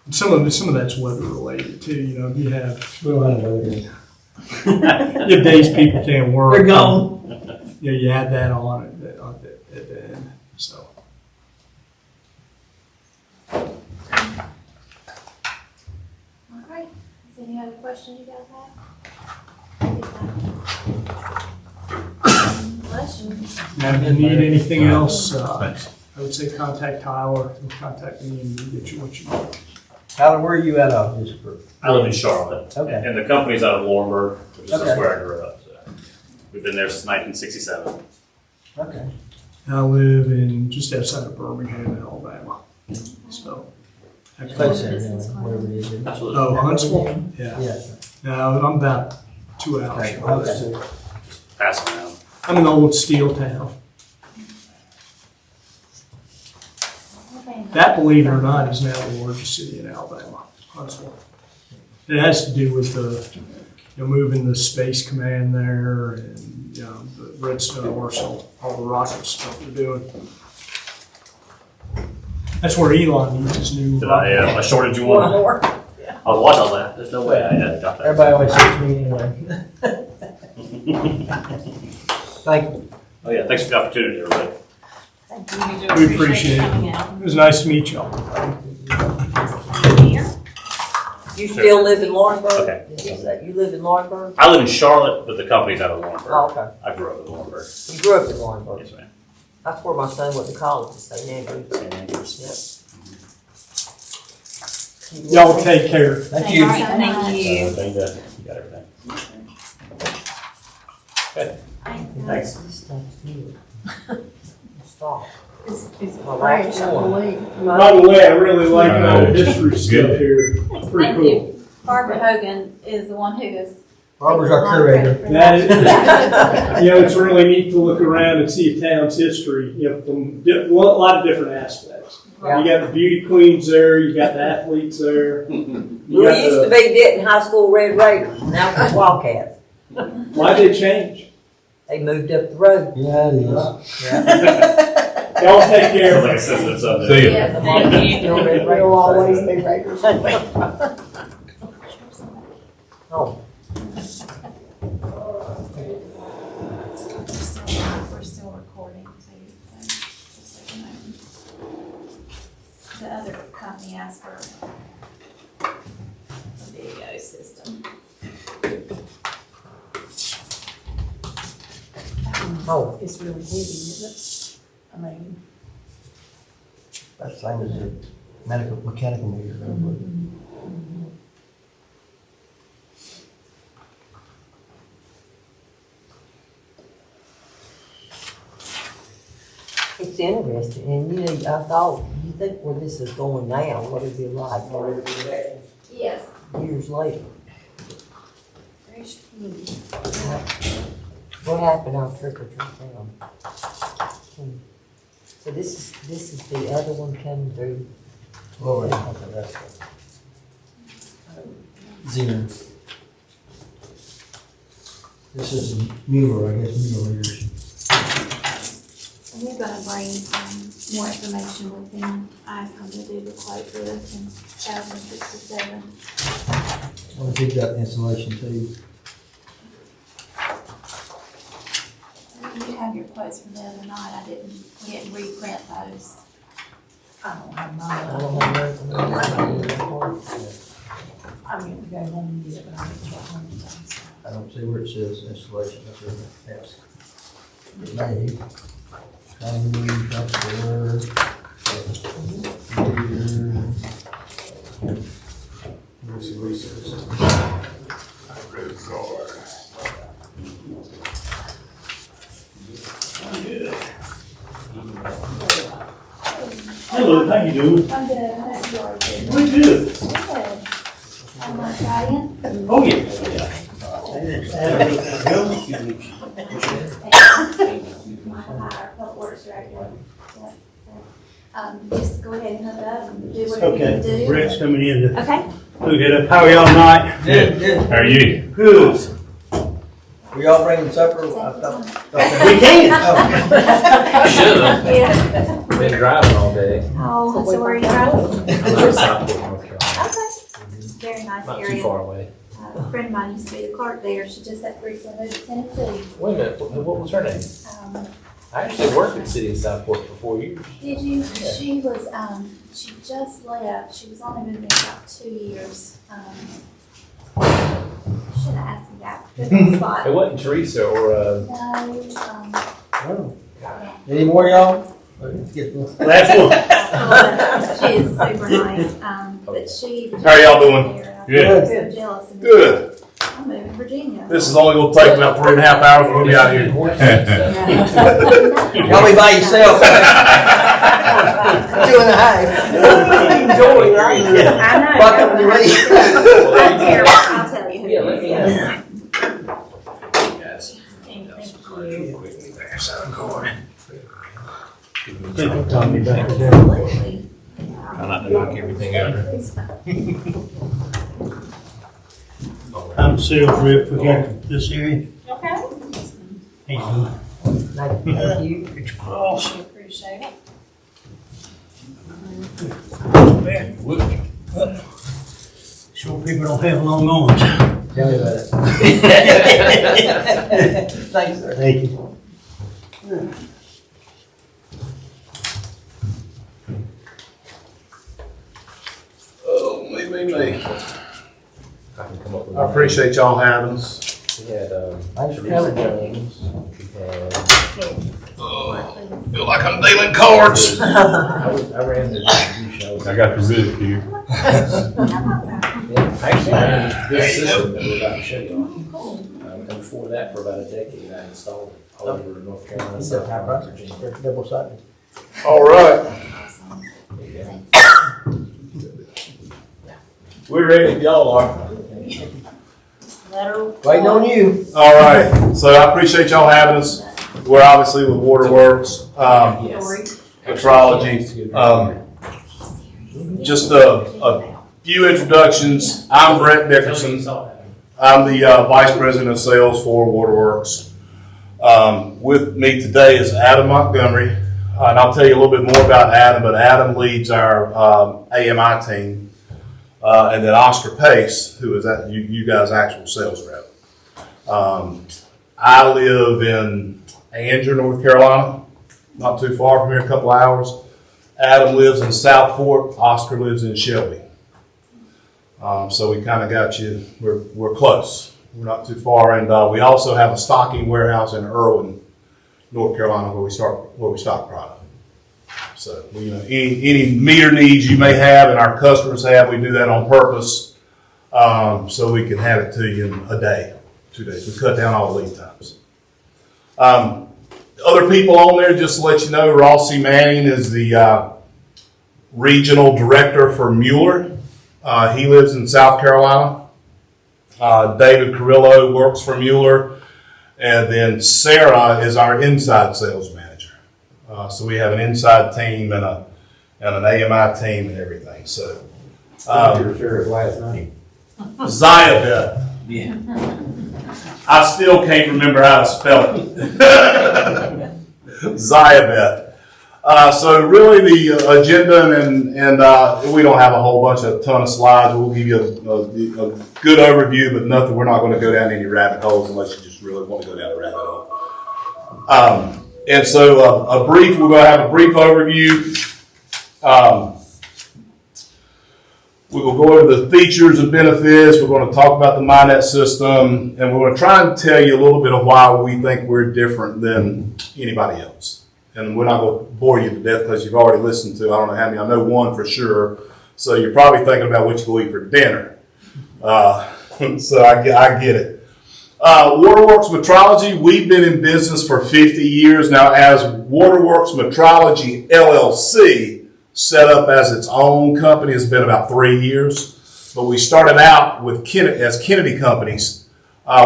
And some of that's weather related too. You have We don't have no idea. you have days people can't work. They're gone. You add that on at the end. So. All right, is there any other questions you guys have? Bless you. Now, if you need anything else, Thanks. I would say contact Tyler and contact me, and we'll get you what you need. Tyler, where are you at of this group? I live in Charlotte. Okay. And the company's out of Laurinburg, which is Okay. just where I grew up. So. We've been there since 1967. Okay. I live in just outside of Birmingham, Alabama. So. Space Center, whatever it is. Absolutely. Oh, Huntsville? Yeah. Yeah. No, I'm about 2 hours. Okay. from there. Okay. Pass them around. I'm in old steel town. That, believe it or not, is now the largest city in Alabama, Huntsville. It has to do with moving the space command there and, the Redstone Arsenal, all the rocket stuff they're doing. That's where Elon needs his new Did rocket. I shorted you One one? more. I was watching all that. There's no way I got that. Everybody always sees me anyway. Thank you. Oh yeah, thanks for the opportunity, everybody. Thank you. We appreciate it. coming out. It was nice to meet y'all. Here. You still live in Laurinburg? Okay. You live in Laurinburg? I live in Charlotte, but the company's out of Laurinburg. Oh, okay. I grew up in Laurinburg. You grew up in Laurinburg? Yes, ma'am. That's where my son went to college, in St. Andrews. St. Andrews. Y'all take care. Thank you. All right, thank you. You got everything. Okay. Thanks. This stuff's new. Stop. It's Well, fresh, that's I cool. believe. By the way, I really like all the history stuff here. Pretty Thank cool. you. Barbara Hogan is the one who is. Barbara's our curator. That is, it's really neat to look around and see a town's history, from a lot of different aspects. Yeah. You got the beauty queens there, you got the athletes there. You We got used to be Denton High School Red Raiders, now it's Wildcats. Why'd they change? They moved up the road. Yeah, it is. Y'all take care. Sounds like a sensitive subject. See ya. Yes, Thank you. Still Red Raiders. We'll always be Raiders. Oh, We're still recording too, so just so you know. The other company asked for a video system. oh, It's really heavy, isn't it? I mean, That's the same as the mechanical meter. it's interesting, and I thought, you think where this is going now, what it'd be like Yes. years later? Fresh food. What happened on Trick or Treat Town? So this is the other one coming through. Lower. Xenon. This is Mueller, I guess, Mueller meters. And we're gonna bring more information with them. I asked them to do the quote for this in 2067. I'll keep that installation too. You have your quotes from the other night. We didn't reprint those. I don't have I mine. don't have nothing. I'm going to go home and get it, but I have to go home and so. I don't see where it says installation, that's where it has. May, Congress, transfer. Where's the resource? Hello, how you doing? I'm good, how about yours? We good. Good. I'm not trying. Oh, yeah. My public works director. Just go ahead and hook up and do what you need to do. Brett's coming in to Okay. hook it up. How are y'all tonight? Good, good. How are you? Good. We all bringing supper? I thought. We can. Oh. Should've. Yeah. Been driving all day. Oh, so where are you from? I'm in Southport, North Carolina. Okay. Very nice Not too area. far away. A friend of mine used to be the clerk there. She just recently moved to Tennessee. Wait a minute, what was her name? I actually worked at the city of Southport for 4 years. Did you? She was, she just left. She was only been there about 2 years. Should have asked me that. Put me on the spot. It wasn't Teresa or, Oh. Any more, y'all? Let's get one. Last one. She is super nice, but she. How are y'all doing? Good. So jealous. of me. Good. I'm moving to Virginia. This is only gonna take about 3.5 hours. We'll be out here. Y'all be by yourself. 2.5. Enjoy, right? I know. Buck up your waist. I'm terrible. I'll tell you who Yeah, it let me is. Yes. Thank you. Tommy back there. Absolutely. I'm not gonna knock everything over. I'm the sales rep for this area. Okay, Hey, Lou. Thank you. It's cross. we appreciate it. Sure people don't have long arms. Tell me about it. Thanks, sir. Thank you. Oh, me. I can come up with. I appreciate y'all having us. We had, Thanks for Teresa coming. Jones. We had, Feel like I'm dealing cards. I ran the distribution. I got the writ here. Yeah, actually, I ran this system that we're about to show you. And before that, for about a decade, I installed it all over North Carolina, South Carolina, Virginia. Double sided. All right. We're ready if y'all are. Waiting on you. All right. So I appreciate y'all having us. We're obviously with Waterworks, Yes. Metrology. Just a few introductions. I'm Brett Dickerson. I'm the Vice President of Sales for Waterworks. With me today is Adam Montgomery, and I'll tell you a little bit more about Adam, but Adam leads our AMI team, and then Oscar Pace, who is you guys' actual sales rep. I live in Anger, North Carolina, not too far from here, a couple hours. Adam lives in Southport, Oscar lives in Shelby. So we kind of got you, we're close. We're not too far, and we also have a stocking warehouse in Irwin, North Carolina, where we stock product. So any meter needs you may have and our customers have, we do that on purpose, so we can have it to you in a day, 2 days. We cut down all the lead times. Other people on there, just to let you know, Rossi Manning is the regional director for Mueller. He lives in South Carolina. David Carrillo works for Mueller. And then Sarah is our inside sales manager. So we have an inside team and an AMI team and everything. So Your last name. Ziabeth. Yeah. I still can't remember how to spell it. Ziabeth. So really the agenda, and we don't have a whole ton of slides. We'll give you a good overview, but nothing. We're not going to go down any rabbit holes unless you just really want to go down a rabbit hole. And so we're going to have a brief overview. We will go over the features and benefits. We're going to talk about the MyNet system, and we're going to try and tell you a little bit of why we think we're different than anybody else. And we're not going to bore you to death because you've already listened to, I don't know how many, I know one for sure. So you're probably thinking about what you go eat for dinner. So I get it. Waterworks Metrology, we've been in business for 50 years now as Waterworks Metrology LLC. Set up as its own company has been about 3 years, but we started out with as Kennedy Companies,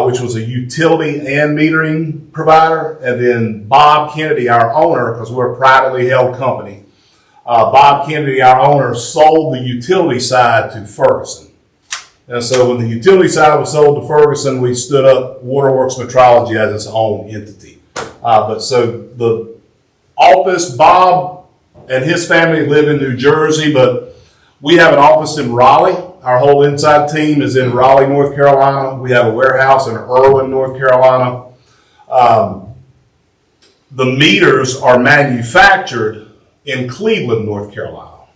which was a utility and metering provider, and then Bob Kennedy, our owner, because we're a privately held company, Bob Kennedy, our owner, sold the utility side to Ferguson. And so when the utility side was sold to Ferguson, we stood up Waterworks Metrology as its own entity. But so the office, Bob and his family live in New Jersey, but we have an office in Raleigh. Our whole inside team is in Raleigh, North Carolina. We have a warehouse in Irwin, North Carolina. The meters are manufactured in Cleveland, North Carolina.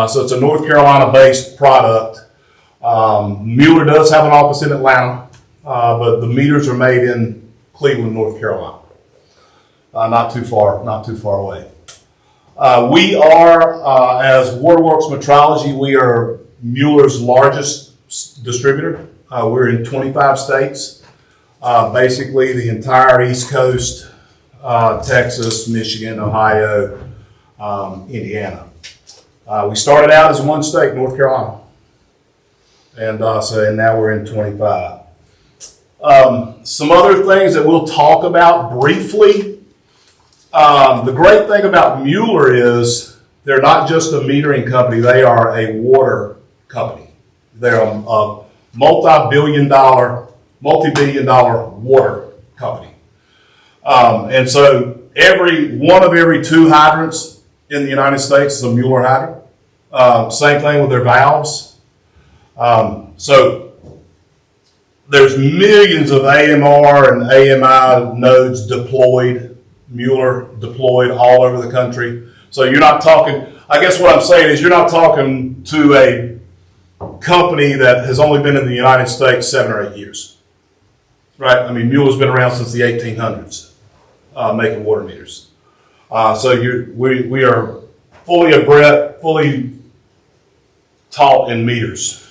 So it's a North Carolina-based product. Mueller does have an office in Atlanta, but the meters are made in Cleveland, North Carolina. Not too far away. We are, as Waterworks Metrology, we are Mueller's largest distributor. We're in 25 states, basically the entire East Coast, Texas, Michigan, Ohio, Indiana. We started out as one state, North Carolina, and now we're in 25. Some other things that we'll talk about briefly. The great thing about Mueller is they're not just a metering company, they are a water company. They're a multi-billion dollar water company. And so every 2 hydrants in the United States is a Mueller hydrant. Same thing with their valves. So there's millions of AMR and AMI nodes deployed. Mueller deployed all over the country. So you're not talking, I guess what I'm saying is you're not talking to a company that has only been in the United States 7 or 8 years. Right? I mean, Mueller's been around since the 1800s, making water meters. So we are fully taught in meters.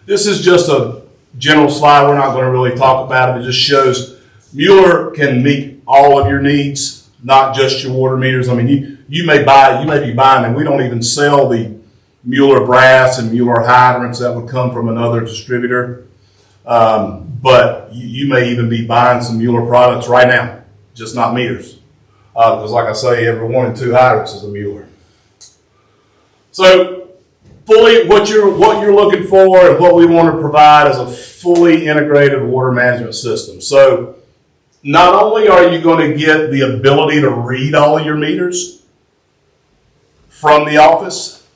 This is just a general slide. We're not going to really talk about it. It just shows Mueller can meet all of your needs, not just your water meters. I mean, you may be buying, and we don't even sell the Mueller brass and Mueller hydrants that would come from another distributor. But you may even be buying some Mueller products right now, just not meters. Because like I say, every 1 and 2 hydrants is a Mueller. So what you're looking for and what we want to provide is a fully integrated water management system. So not only are you going to get the ability to read all of your meters from the office,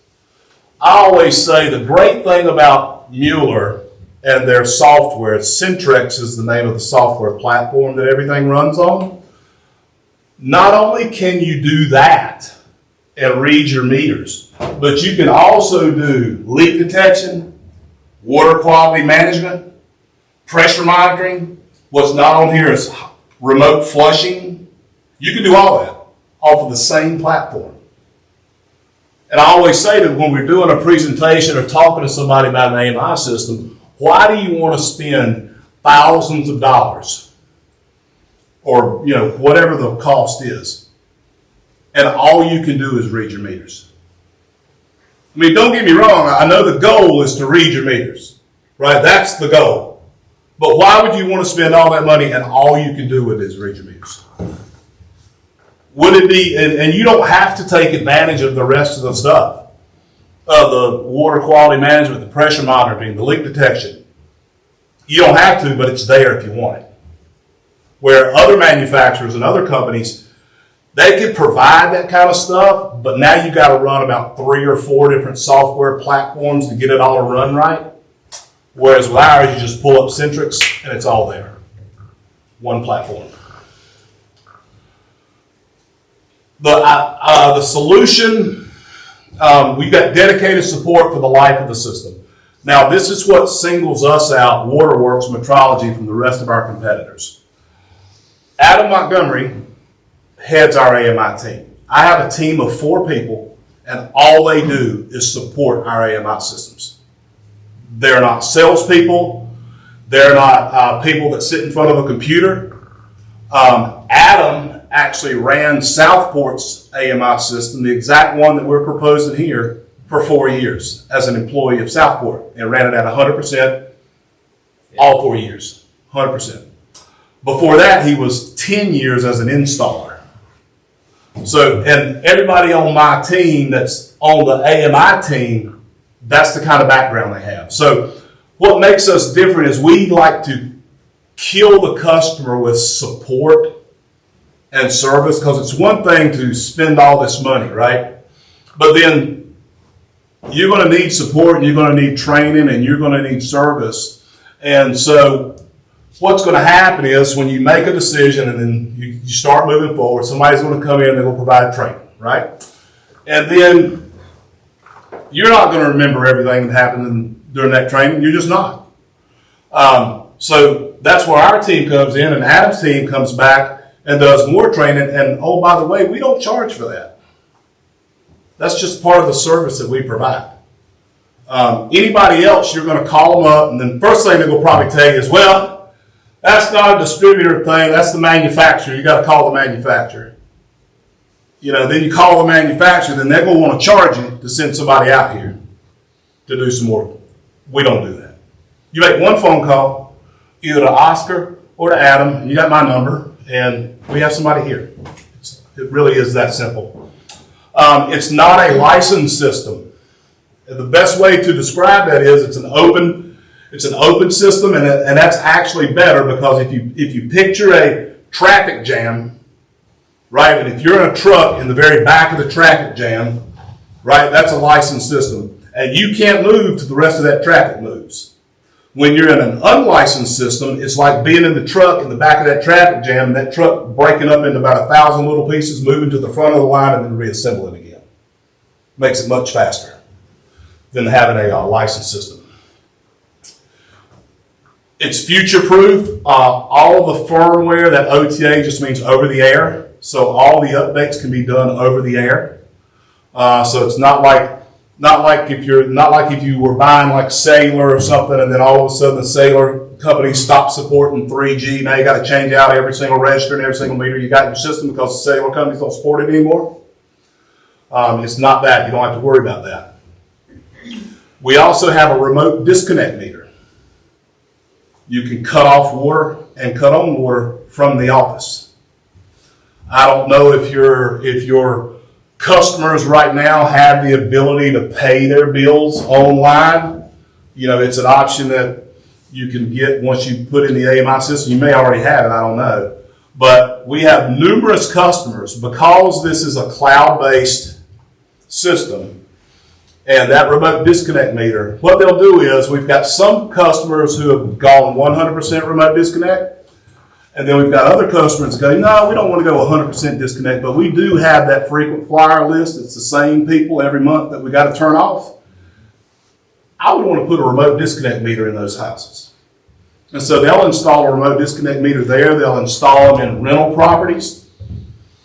I always say the great thing about Mueller and their software, Centrex is the name of the software platform that everything runs on. Not only can you do that and read your meters, but you can also do leak detection, water quality management, pressure monitoring. What's not on here is remote flushing. You can do all that off of the same platform. And I always say that when we're doing a presentation or talking to somebody about an AMI system, why do you want to spend thousands of dollars or whatever the cost is, and all you can do is read your meters? I mean, don't get me wrong. I know the goal is to read your meters, right? That's the goal. But why would you want to spend all that money and all you can do with it is read your meters? Would it be, and you don't have to take advantage of the rest of the stuff, of the water quality management, the pressure monitoring, the leak detection. You don't have to, but it's there if you want it. Where other manufacturers and other companies, they can provide that kind of stuff, but now you got to run about 3 or 4 different software platforms to get it all to run right. Whereas with ours, you just pull up Centrex and it's all there. One platform. The solution, we've got dedicated support for the life of the system. Now, this is what singles us out, Waterworks Metrology, from the rest of our competitors. Adam Montgomery heads our AMI team. I have a team of 4 people, and all they do is support our AMI systems. They're not salespeople. They're not people that sit in front of a computer. Adam actually ran Southport's AMI system, the exact one that we're proposing here, for 4 years as an employee of Southport, and ran it at 100% all 4 years, 100%. Before that, he was 10 years as an installer. So, and everybody on my team that's on the AMI team, that's the kind of background they have. So what makes us different is we like to kill the customer with support and service, because it's one thing to spend all this money, right? But then you're going to need support, and you're going to need training, and you're going to need service. And so what's going to happen is when you make a decision and then you start moving forward, somebody's going to come in and they're going to provide training, right? And then you're not going to remember everything that happened during that training. You're just not. So that's where our team comes in, and Adam's team comes back and does more training. And oh, by the way, we don't charge for that. That's just part of the service that we provide. Anybody else, you're going to call them up, and then first thing they're going to probably tell you is, well, that's not a distributor thing. That's the manufacturer. You got to call the manufacturer. You know, then you call the manufacturer, then they're going to want to charge you to send somebody out here to do some more. We don't do that. You make one phone call, either to Oscar or to Adam, and you got my number, and we have somebody here. It really is that simple. It's not a licensed system. The best way to describe that is it's an open system, and that's actually better, because if you picture a traffic jam, right, and if you're in a truck in the very back of the traffic jam, right, that's a licensed system, and you can't move till the rest of that traffic moves. When you're in an unlicensed system, it's like being in the truck in the back of that traffic jam, and that truck breaking up into about 1,000 little pieces, moving to the front of the line, and then reassembling again. Makes it much faster than having a licensed system. It's future-proof. All of the firmware, that OTA just means over the air, so all the updates can be done over the air. So it's not like if you were buying like Sailor or something, and then all of a sudden the Sailor company stops supporting 3G. Now you got to change out every single register and every single meter you got in your system because the Sailor companies don't support it anymore. It's not that. You don't have to worry about that. We also have a remote disconnect meter. You can cut off water and cut on water from the office. I don't know if your customers right now have the ability to pay their bills online. You know, it's an option that you can get once you put in the AMI system. You may already have it, I don't know. But we have numerous customers, because this is a cloud-based system, and that remote disconnect meter, what they'll do is, we've got some customers who have gone 100% remote disconnect, and then we've got other customers that go, no, we don't want to go 100% disconnect, but we do have that frequent flyer list. It's the same people every month that we got to turn off. I would want to put a remote disconnect meter in those houses. And so they'll install a remote disconnect meter there. They'll install them in rental properties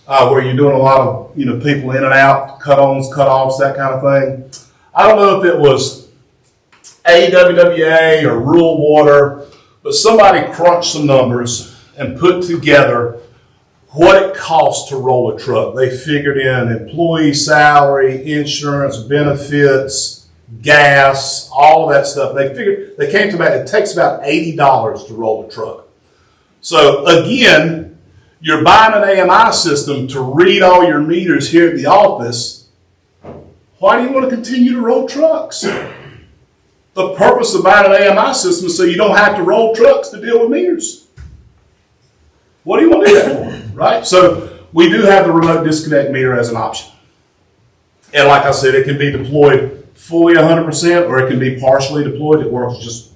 where you're doing a lot of people in and out, cut-ons, cut-offs, that kind of thing. I don't know if it was AWWA or Rural Water, but somebody crunched some numbers and put together what it costs to roll a truck. They figured in employee salary, insurance, benefits, gas, all of that stuff. They came to about, it takes about $80 to roll a truck. So again, you're buying an AMI system to read all your meters here at the office. Why do you want to continue to roll trucks? The purpose of buying an AMI system is so you don't have to roll trucks to deal with meters. What do you want to do that for, right? So we do have the remote disconnect meter as an option. And like I said, it can be deployed fully 100%, or it can be partially deployed. It works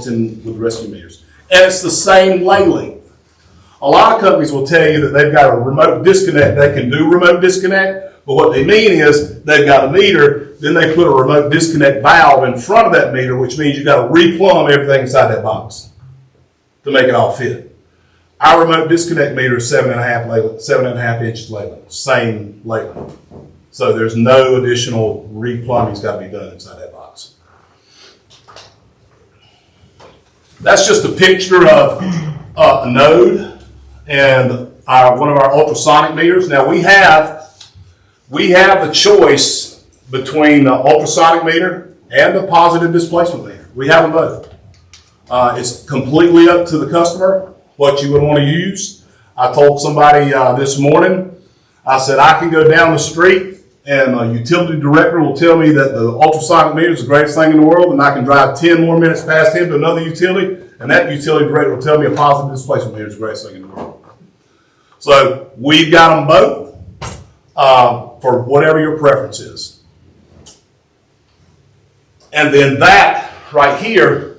in with the rest of your meters. And it's the same lay length. A lot of companies will tell you that they've got a remote disconnect. They can do remote disconnect, but what they mean is they've got a meter, then they put a remote disconnect valve in front of that meter, which means you got to replumb everything inside that box to make it all fit. Our remote disconnect meter is 7.5 inches labeled, same label. So there's no additional replumbing's got to be done inside that box. That's just a picture of a node and one of our ultrasonic meters. Now we have the choice between the ultrasonic meter and the positive displacement meter. We have them both. It's completely up to the customer what you would want to use. I told somebody this morning, I said I can go down the street and a utility director will tell me that the ultrasonic meter is the greatest thing in the world, and I can drive 10 more minutes past him to another utility, and that utility director will tell me a positive displacement meter is the greatest thing in the world. So we've got them both for whatever your preference is. And then that right here,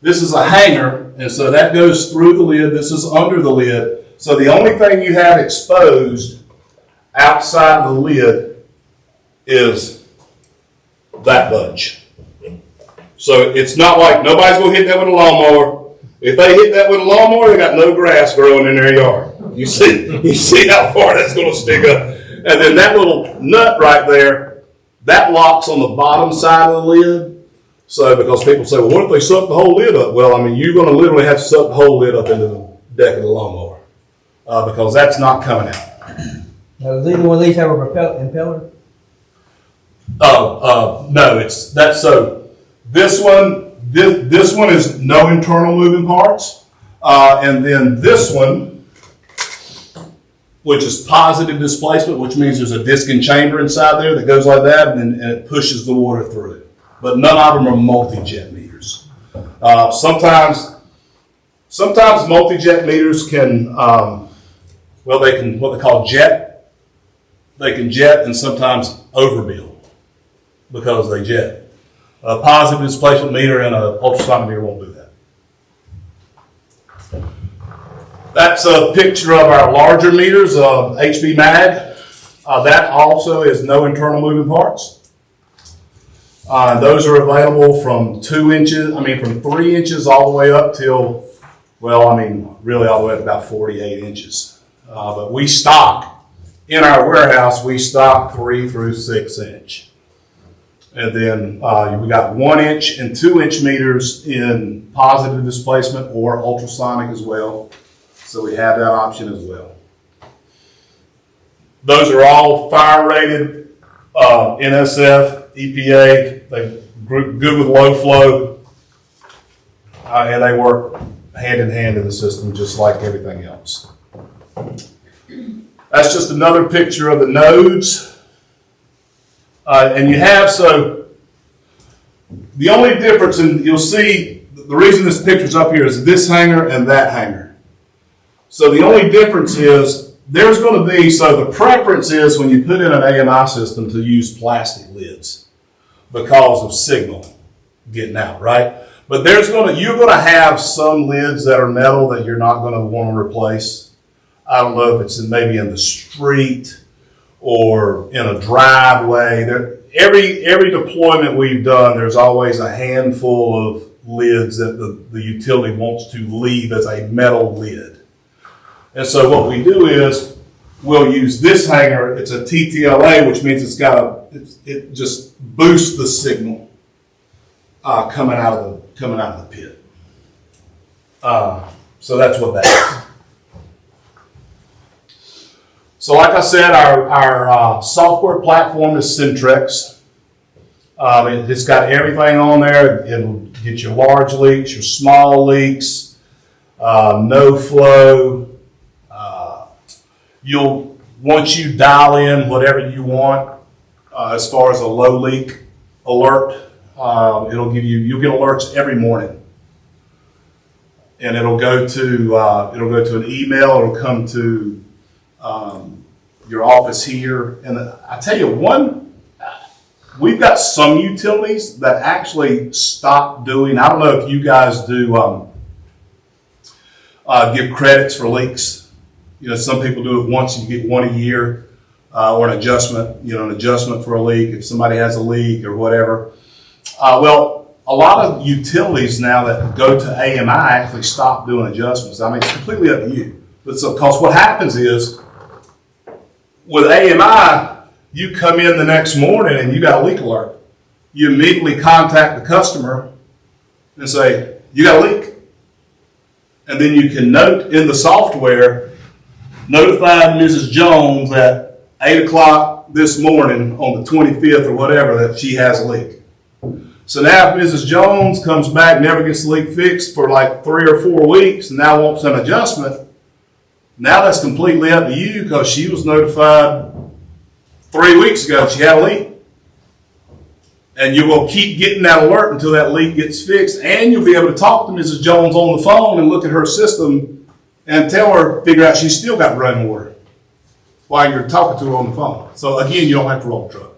this is a hanger, and so that goes through the lid. This is under the lid. So the only thing you have exposed outside the lid is that bunch. So it's not like nobody's going to hit that with a lawnmower. If they hit that with a lawnmower, they got no grass growing in their yard. You see how far that's going to stick up. And then that little nut right there, that locks on the bottom side of the lid. So because people say, well, what if they suck the whole lid up? Well, I mean, you're going to literally have to suck the whole lid up into the deck of the lawnmower because that's not coming out. Now, does either one of these have a impeller? No, it's that. So this one is no internal moving parts, and then this one, which is positive displacement, which means there's a disc and chamber inside there that goes like that, and it pushes the water through. But none of them are multi-jet meters. Sometimes multi-jet meters can, they can what they call jet. They can jet and sometimes overbill because they jet. A positive displacement meter and an ultrasonic meter won't do that. That's a picture of our larger meters, HB Mag. That also is no internal moving parts. Those are available from 3 inches all the way up till, really all the way up about 48 inches. But we stock. In our warehouse, we stock 3 through 6 inch. And then we got 1 inch and 2 inch meters in positive displacement or ultrasonic as well. So we have that option as well. Those are all fire rated, NSF, EPA, they're good with low flow, and they work hand in hand in the system just like everything else. That's just another picture of the nodes. And you have, so the only difference, and you'll see, the reason this picture's up here is this hanger and that hanger. So the only difference is, there's going to be, so the preference is when you put in an AMI system to use plastic lids because of signal getting out, right? But you're going to have some lids that are metal that you're not going to want to replace. I don't know if it's maybe in the street or in a driveway. Every deployment we've done, there's always a handful of lids that the utility wants to leave as a metal lid. And so what we do is we'll use this hanger. It's a TTLA, which means it just boosts the signal coming out of the pit. So that's what that is. So like I said, our software platform is Centrex. It's got everything on there. It'll get your large leaks, your small leaks, no flow. Once you dial in whatever you want, as far as a low leak alert, you'll get alerts every morning. And it'll go to an email, it'll come to your office here. And I tell you, we've got some utilities that actually stop doing, I don't know if you guys do give credits for leaks. You know, some people do it once, you get one a year, or an adjustment for a leak if somebody has a leak or whatever. Well, a lot of utilities now that go to AMI actually stop doing adjustments. I mean, it's completely up to you. But so, because what happens is, with AMI, you come in the next morning and you got a leak alert. You immediately contact the customer and say, you got a leak. And then you can note in the software, notified Mrs. Jones at 8 o'clock this morning on the 25th or whatever that she has a leak. So now if Mrs. Jones comes back, never gets the leak fixed for like 3 or 4 weeks, and now wants an adjustment, now that's completely up to you because she was notified 3 weeks ago she had a leak. And you will keep getting that alert until that leak gets fixed, and you'll be able to talk to Mrs. Jones on the phone and look at her system and figure out she's still got running water while you're talking to her on the phone. So again, you don't have to roll the truck.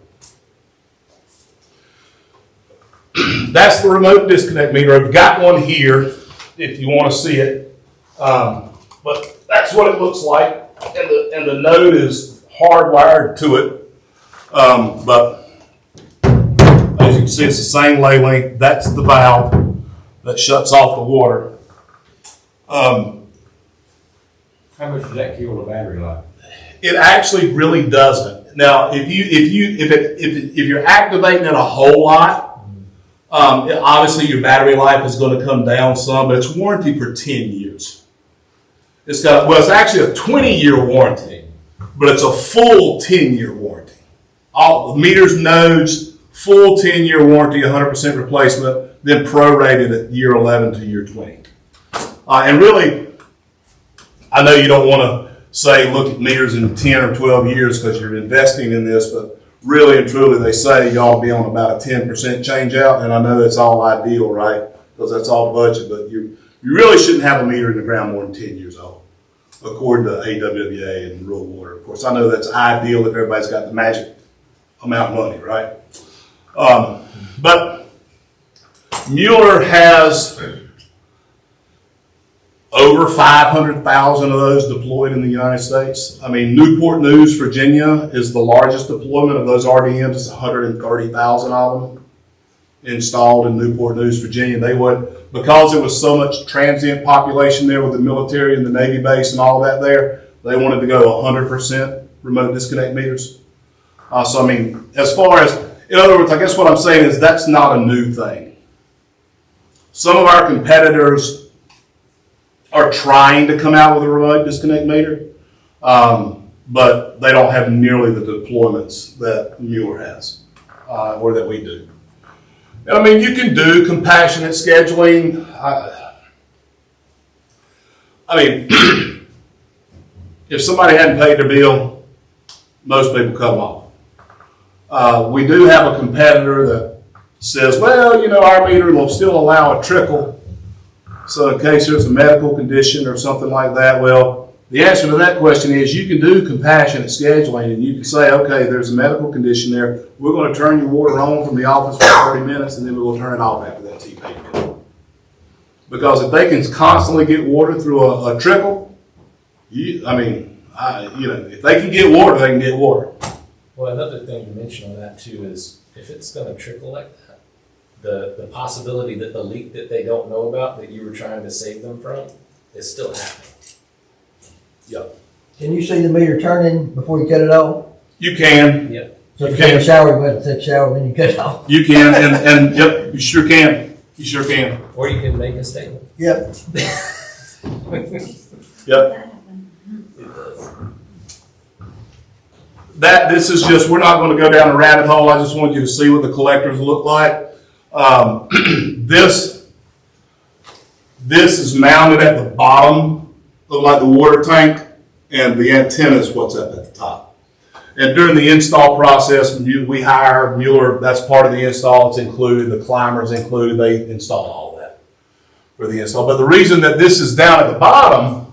That's the remote disconnect meter. I've got one here if you want to see it. But that's what it looks like, and the node is hardwired to it. But as you can see, it's the same lay length. That's the valve that shuts off the water. How much does that kill the battery life? It actually really doesn't. Now, if you're activating it a whole lot, obviously your battery life is going to come down some, but it's warranty for 10 years. It's actually a 20-year warranty, but it's a full 10-year warranty. All the meters, nodes, full 10-year warranty, 100% replacement, then prorated at year 11 to year 20. And really, I know you don't want to say look at meters in 10 or 12 years because you're investing in this, but really and truly they say you ought to be on about a 10% change out, and I know that's all ideal, right? Because that's all budget, but you really shouldn't have a meter in the ground more than 10 years old, according to AWWA and rural water. Of course, I know that's ideal if everybody's got the magic amount of money, right? But Mueller has over 500,000 of those deployed in the United States. I mean, Newport News, Virginia is the largest deployment of those RDMs. It's 130,000 of them installed in Newport News, Virginia. They would, because there was so much transient population there with the military and the Navy base and all that there, they wanted to go 100% remote disconnect meters. So, I mean, as far as, in other words, I guess what I'm saying is that's not a new thing. Some of our competitors are trying to come out with a remote disconnect meter, but they don't have nearly the deployments that Mueller has, or that we do. And I mean, you can do compassionate scheduling. I mean, if somebody hadn't paid their bill, most people cut them off. We do have a competitor that says, well, you know, our meter will still allow a trickle. So in case there's a medical condition or something like that, well, the answer to that question is you can do compassionate scheduling, and you can say, okay, there's a medical condition there. We're going to turn your water on from the office for 30 minutes, and then we're going to turn it off after that till you pay your bill. Because if they can constantly get water through a trickle, if they can get water, they can get water. Well, another thing to mention on that too is if it's going to trickle like that, the possibility that the leak that they don't know about that you were trying to save them from is still happening. Yep. Can you see the meter turning before you cut it off? You can. Yep. So if you take a shower, you have to take a shower and then you cut it off. You can, and yep, you sure can. You sure can. Or you can make a statement. Yep. Yep. This is just, we're not going to go down a rabbit hole. I just want you to see what the collectors look like. This is mounted at the bottom of like the water tank, and the antenna is what's up at the top. And during the install process, we hire Mueller. That's part of the install. It's included. The climbers included. They install all that for the install. But the reason that this is down at the bottom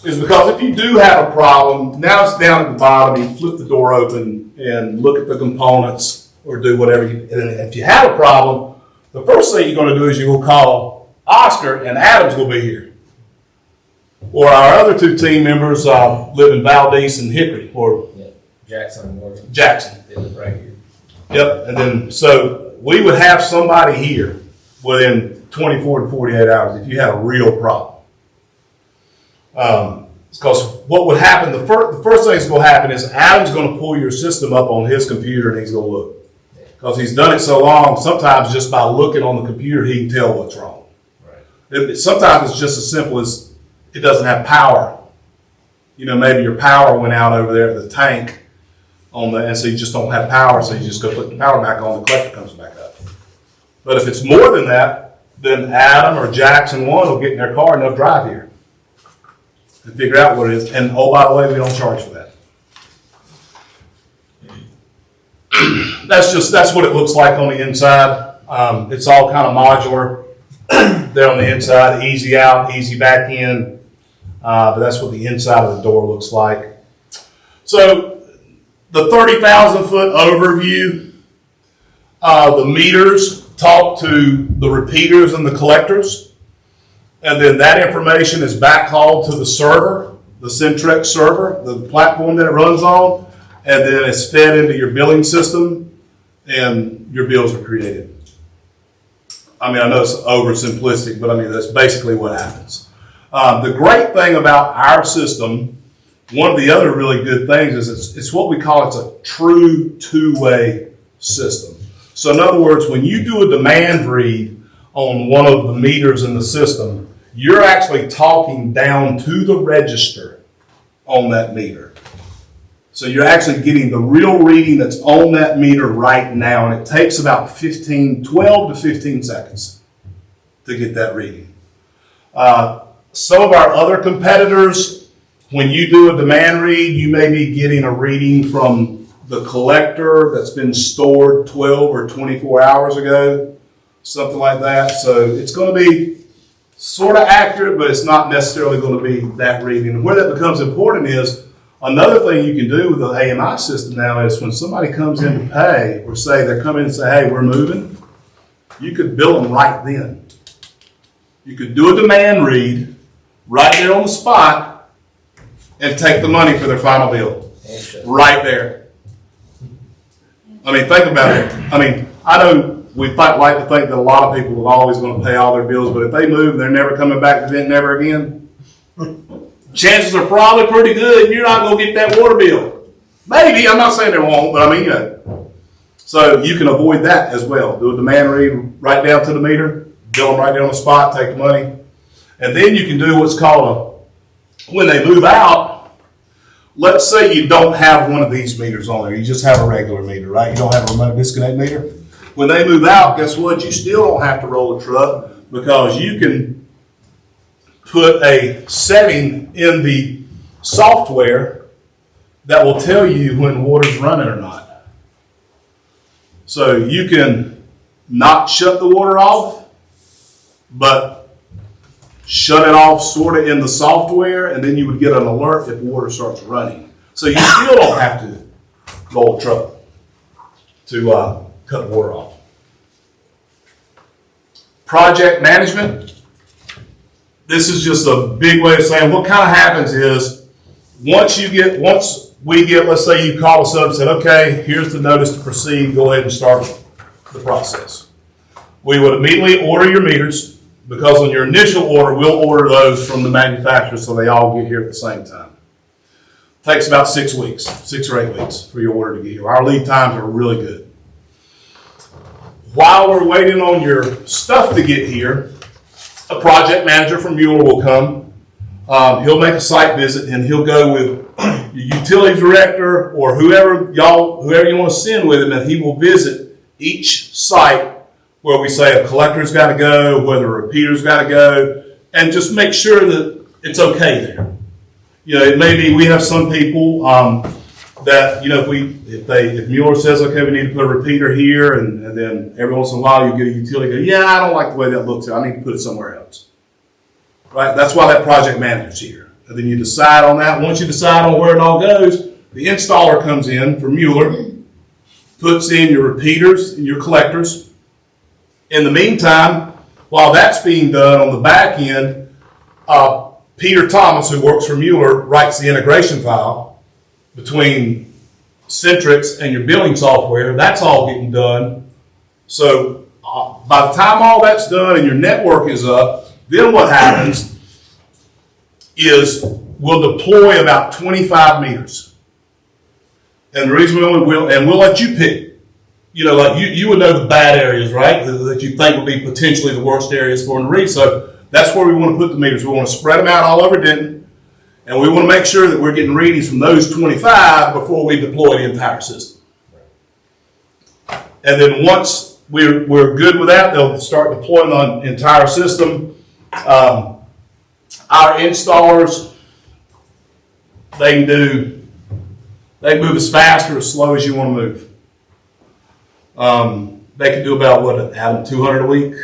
is because if you do have a problem, now it's down at the bottom. You flip the door open and look at the components or do whatever. And if you have a problem, the first thing you're going to do is you're going to call Oscar, and Adam's going to be here. Or our other two team members live in Valdez and Hickory, or Jackson and Morgan. Jackson. They live right here. Yep, and then, so we would have somebody here within 24 to 48 hours if you had a real problem. Because what would happen, the first thing that's going to happen is Adam's going to pull your system up on his computer and he's going to look. Because he's done it so long, sometimes just by looking on the computer, he can tell what's wrong. Right. Sometimes it's just as simple as it doesn't have power. You know, maybe your power went out over there at the tank and so you just don't have power, so you just go put the power back on, the collector comes back up. But if it's more than that, then Adam or Jackson one will get in their car and they'll drive here and figure out what it is. And oh, by the way, we don't charge for that. That's what it looks like on the inside. It's all kind of modular there on the inside, easy out, easy back in. But that's what the inside of the door looks like. So the 30,000 foot overview, the meters talk to the repeaters and the collectors. And then that information is backhauled to the server, the Centrex server, the platform that it runs on. And then it's fed into your billing system and your bills are created. I mean, I know it's oversimplistic, but I mean, that's basically what happens. The great thing about our system, one of the other really good things is it's what we call it's a true two-way system. So in other words, when you do a demand read on one of the meters in the system, you're actually talking down to the register on that meter. So you're actually getting the real reading that's on that meter right now, and it takes about 12 to 15 seconds to get that reading. Some of our other competitors, when you do a demand read, you may be getting a reading from the collector that's been stored 12 or 24 hours ago, something like that. So it's going to be sort of accurate, but it's not necessarily going to be that reading. And where that becomes important is another thing you can do with the AMI system now is when somebody comes in to pay, or say they come in and say, hey, we're moving, you could bill them right then. You could do a demand read right there on the spot and take the money for their final bill. Right there. I mean, think about it. I mean, I know we like to think that a lot of people are always going to pay all their bills, but if they move, they're never coming back to Vent never again. Chances are probably pretty good you're not going to get that water bill. Maybe, I'm not saying they won't, but I mean, you know. So you can avoid that as well. Do a demand read right down to the meter, bill them right there on the spot, take the money. And then you can do what's called when they move out, let's say you don't have one of these meters on there. You just have a regular meter, right? You don't have a remote disconnect meter. When they move out, guess what? You still don't have to roll a truck because you can put a setting in the software that will tell you when water's running or not. So you can not shut the water off, but shut it off sort of in the software, and then you would get an alert if water starts running. So you still don't have to roll a truck to cut the water off. Project management. This is just a big way of saying what kind of happens is once we get, let's say you call us up and said, okay, here's the notice to proceed, go ahead and start the process. We would immediately order your meters because on your initial order, we'll order those from the manufacturer so they all get here at the same time. Takes about 6 weeks, 6 or 8 weeks for your order to get here. Our lead times are really good. While we're waiting on your stuff to get here, a project manager from Mueller will come. He'll make a site visit and he'll go with your utilities director or whoever you want to send with him, and he will visit each site where we say a collector's got to go, whether a repeater's got to go, and just make sure that it's okay there. You know, it may be we have some people that, you know, if Mueller says, okay, we need to put a repeater here, and then every once in a while you get a utility go, yeah, I don't like the way that looks here. I need to put it somewhere else. Right? That's why that project manager's here. And then you decide on that. Once you decide on where it all goes, the installer comes in from Mueller, puts in your repeaters and your collectors. In the meantime, while that's being done on the back end, Peter Thomas, who works for Mueller, writes the integration file between Centrix and your billing software. That's all getting done. So by the time all that's done and your network is up, then what happens is we'll deploy about 25 meters. And the reason we only will, and we'll let you pick, like you would know the bad areas, right? That you think would be potentially the worst areas for them to read. So that's where we want to put the meters. We want to spread them out all over Denton, and we want to make sure that we're getting readings from those 25 before we deploy the entire system. And then once we're good with that, they'll start deploying the entire system. Our installers, they can move as fast or as slow as you want to move. They can do about, Adam, 200 a week?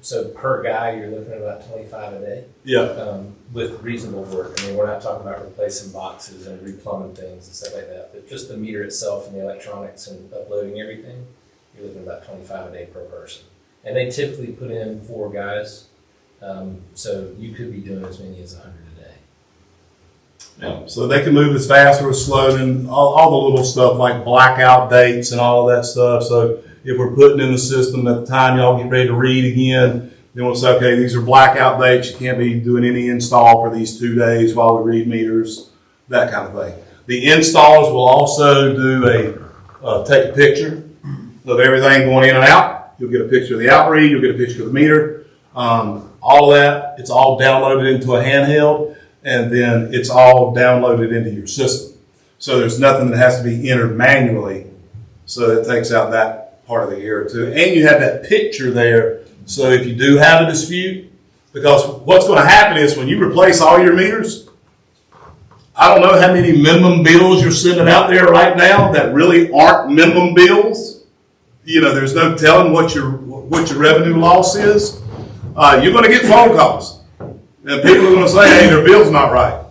So per guy, you're looking at about 25 a day. Yeah. With reasonable work. I mean, we're not talking about replacing boxes and replumbing things and stuff like that, but just the meter itself and the electronics and uploading everything, you're looking at about 25 a day per person. And they typically put in 4 guys, so you could be doing as many as 100 a day. Yeah. So they can move as fast or as slow, and all the little stuff like blackout dates and all of that stuff. So if we're putting in the system at the time y'all get ready to read again, then we'll say, okay, these are blackout dates. You can't be doing any install for these 2 days while we read meters, that kind of thing. The installs will also do take a picture of everything going in and out. You'll get a picture of the outread. You'll get a picture of the meter. All of that, it's all downloaded into a handheld, and then it's all downloaded into your system. So there's nothing that has to be entered manually. So it takes out that part of the error too. And you have that picture there. So if you do have a dispute, because what's going to happen is when you replace all your meters, I don't know how many minimum bills you're sending out there right now that really aren't minimum bills. There's no telling what your revenue loss is. You're going to get phone calls. And people are going to say, hey, their bill's not right.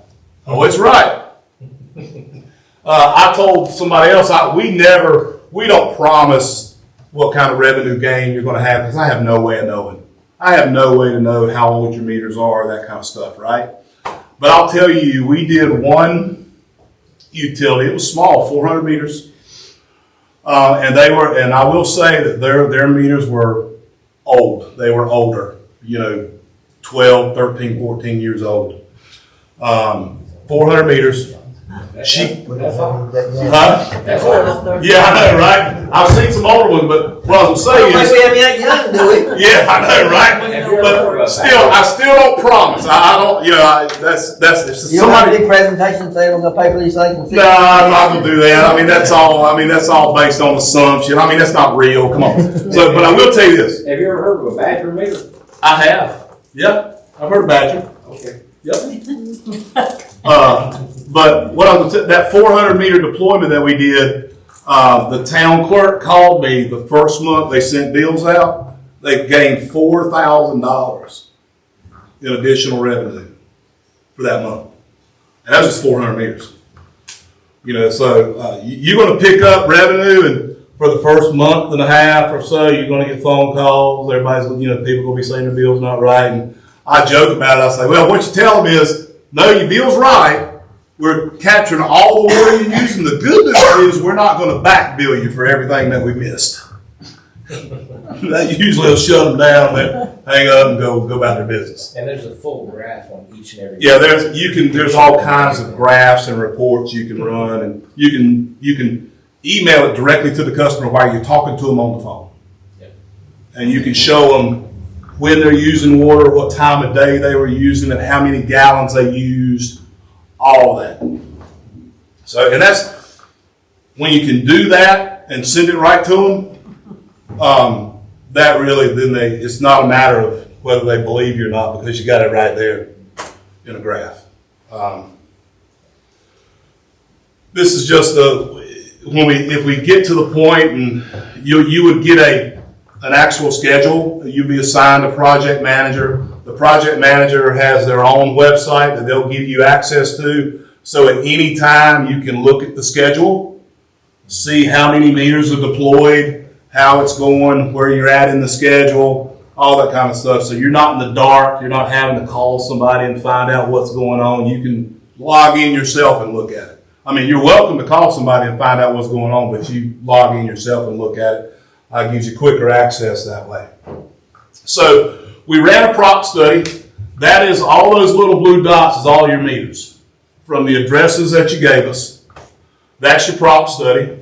Oh, it's right. I told somebody else, we don't promise what kind of revenue gain you're going to have, because I have no way of knowing. I have no way to know how old your meters are, that kind of stuff, right? But I'll tell you, we did one utility. It was small, 400 meters. And I will say that their meters were old. They were older, 12, 13, 14 years old. 400 meters. Yeah, I know, right? I've seen some older ones, but what I was going to say is, we haven't yet young, do we? yeah, I know, right? But I still don't promise. I don't, that's You don't have a big presentation say we're gonna pay for these things. No, I'm not gonna do that. That's all based on assumption. That's not real. Come on. So, but I will tell you this. Have you ever heard of a Badger meter? I have. Yep. I've heard of Badger. Okay. Yep. But that 400 meter deployment that we did, the town clerk called me the first month they sent bills out. They gained $4,000 in additional revenue for that month. And that was just 400 meters. So you're going to pick up revenue, and for the first month and a half or so, you're going to get phone calls. Everybody's, people going to be saying their bill's not right. And I joke about it. I say, well, what you tell them is, no, your bill's right. We're capturing all the water you're using. The good news is we're not going to back bill you for everything that we missed. That usually will shut them down, then hang up and go about their business. And there's a full graph on each and every. Yeah, there's all kinds of graphs and reports you can run, and you can email it directly to the customer while you're talking to them on the phone. Yep. And you can show them when they're using water, what time of day they were using it, how many gallons they used, all that. So, and that's when you can do that and send it right to them. That really, it's not a matter of whether they believe you or not, because you got it right there in a graph. This is just if we get to the point and you would get an actual schedule, you'd be assigned a project manager. The project manager has their own website that they'll give you access to. So at any time you can look at the schedule, see how many meters are deployed, how it's going, where you're at in the schedule. all that kind of stuff. So you're not in the dark. You're not having to call somebody and find out what's going on. You can log in yourself and look at it. I mean, you're welcome to call somebody and find out what's going on, but you log in yourself and look at it. Gives you quicker access that way. So we ran a prop study. That is all those little blue dots is all your meters from the addresses that you gave us. That's your prop study.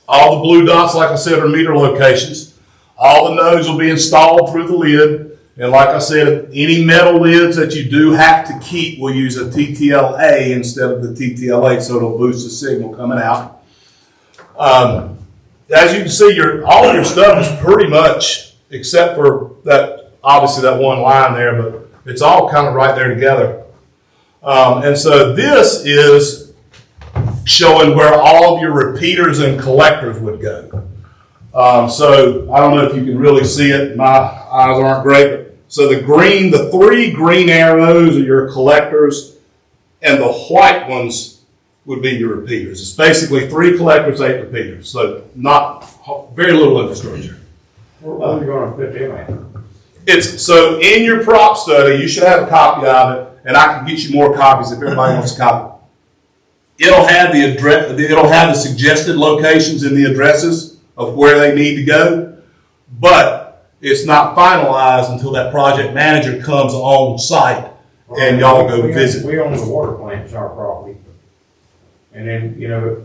All the blue dots, like I said, are meter locations. All the nodes will be installed through the lid. And like I said, any metal lids that you do have to keep will use a TTLA instead of the TTLA, so it'll boost the signal coming out. As you can see, all of your stuff is pretty much, except for that, obviously that one line there, but it's all kind of right there together. And so this is showing where all of your repeaters and collectors would go. So I don't know if you can really see it. My eyes aren't great. So the three green arrows are your collectors, and the white ones would be your repeaters. It's basically 3 collectors, 8 repeaters. So very little infrastructure. Where are you going to fit them at? So in your prop study, you should have a copy of it, and I can get you more copies if everybody wants a copy. It'll have the suggested locations and the addresses of where they need to go, but it's not finalized until that project manager comes on site and y'all go visit. We own the water plants, our property. And then,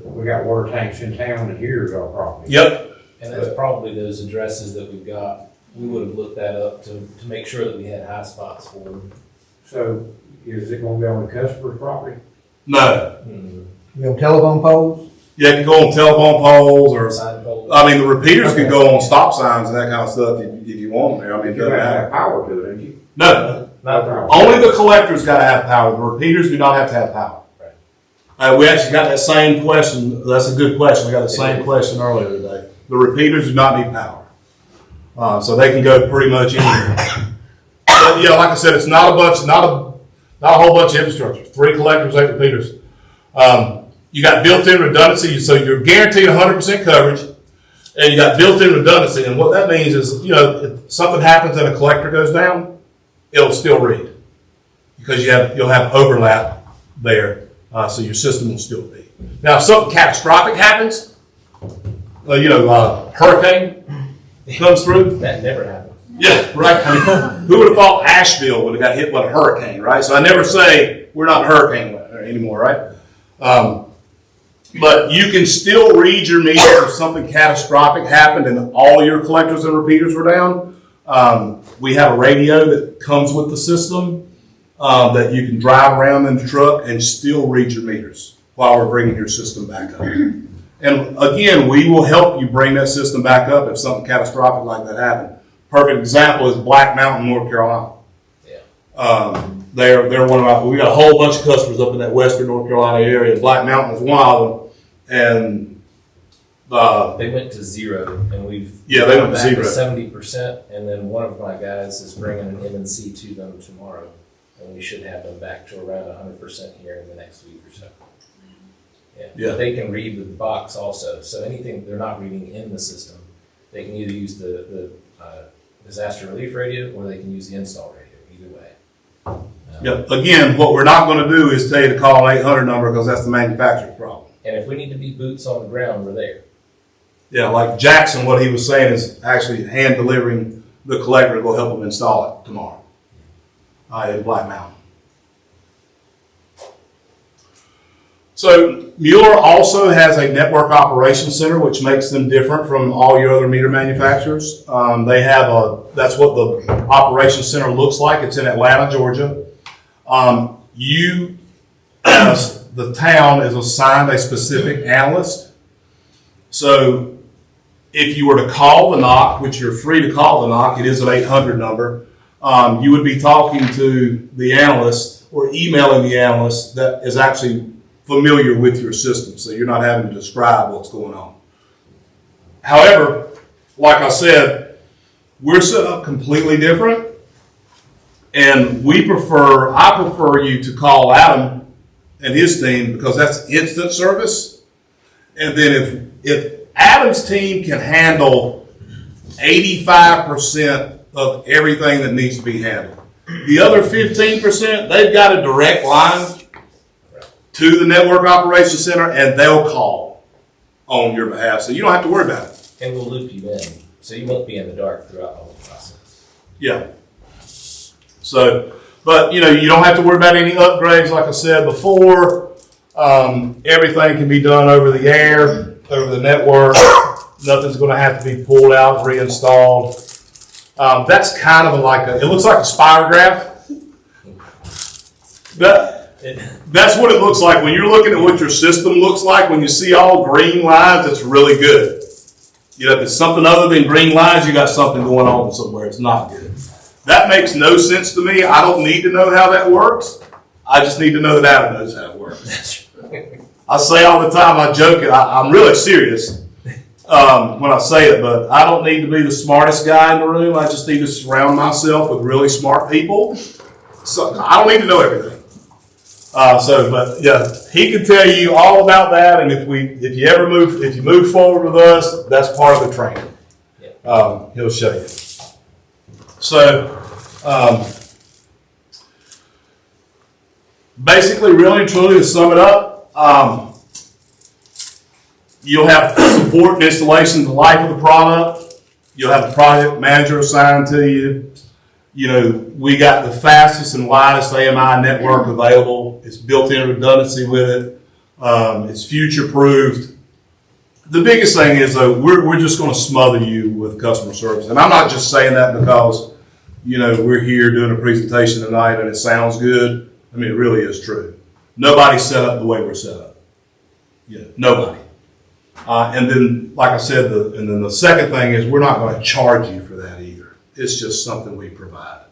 we got water tanks in town, and here's our property. Yep. And that's probably those addresses that we've got. We would have looked that up to make sure that we had high spots for them. So is it going to be on the customer's property? No. You on telephone poles? Yeah, you can go on telephone poles or, Side poles. I mean, the repeaters can go on stop signs and that kind of stuff if you want them there. I mean, it You doesn't have to matter. have power to it, don't you? No. Not power. Only the collectors got to have power. The repeaters do not have to have power. We actually got that same question. That's a good question. We got the same question earlier today. The repeaters do not need power, so they can go pretty much anywhere. But yeah, like I said, it's not a whole bunch of infrastructure. 3 collectors, 8 repeaters. You got built-in redundancy, so you're guaranteed 100% coverage, and you got built-in redundancy. And what that means is, if something happens and a collector goes down, it'll still read because you'll have overlap there. So your system will still be. Now, if something catastrophic happens, hurricane comes through. That never happens. Yeah, right. I mean, who would have thought Asheville would have got hit by a hurricane, right? So I never say we're not hurricane anymore, right? But you can still read your meter if something catastrophic happened and all your collectors and repeaters were down. We have a radio that comes with the system. That you can drive around in the truck and still read your meters while we're bringing your system back up. And again, we will help you bring that system back up if something catastrophic like that happened. Perfect example is Black Mountain, North Carolina. Yeah. They're one of our, we got a whole bunch of customers up in that western North Carolina area. Black Mountain is one of them. And they went to 0, and we've they went to 0. 70%, and then one of my guys is bringing an M&C to them tomorrow. And we should have them back to around 100% here in the next week or so. Yeah. They can read with the box also. So anything they're not reading in the system, they can either use the disaster relief radio or they can use the install radio. Either way. Again, what we're not going to do is tell you to call an 800 number because that's the manufacturer's problem. And if we need to be boots on the ground, we're there. Yeah, like Jackson, what he was saying is actually hand delivering the collector to go help them install it tomorrow. In Black Mountain. So Mueller also has a network operations center, which makes them different from all your other meter manufacturers. That's what the operations center looks like. It's in Atlanta, Georgia. The town is assigned a specific analyst. So if you were to call the NOC, which you're free to call the NOC, it is an 800 number. You would be talking to the analyst or emailing the analyst that is actually familiar with your system, so you're not having to describe what's going on. However, like I said, we're set up completely different, and I prefer you to call Adam and his team because that's instant service. And then if Adam's team can handle 85% of everything that needs to be handled. The other 15%, they've got a direct line to the network operations center, and they'll call on your behalf, so you don't have to worry about it. And we'll loop you in, so you won't be in the dark throughout the whole process. Yeah. So, but you know, you don't have to worry about any upgrades, like I said before. Everything can be done over the air, over the network. Nothing's going to have to be pulled out and reinstalled. That's kind of it looks like a spirograph. That's what it looks like when you're looking at what your system looks like. When you see all green lines, it's really good. You know, if it's something other than green lines, you got something going on somewhere. It's not good. That makes no sense to me. I don't need to know how that works. I just need to know that Adam knows how it works. I say all the time, I joke it. I'm really serious when I say it, but I don't need to be the smartest guy in the room. I just need to surround myself with really smart people. So I don't need to know everything. But yeah, he can tell you all about that. And if you move forward with us, that's part of the training. He'll show you. So, basically, really and truly, to sum it up, you'll have support and installation, the life of the product. You'll have a project manager assigned to you. You know, we got the fastest and widest AMI network available. It's built-in redundancy with it. It's future-proofed. The biggest thing is, though, we're just going to smother you with customer service. And I'm not just saying that because, you know, we're here doing a presentation tonight and it sounds good. I mean, it really is true. Nobody's set up the way we're set up. Yeah, nobody. And then, like I said, the second thing is we're not going to charge you for that either. It's just something we provide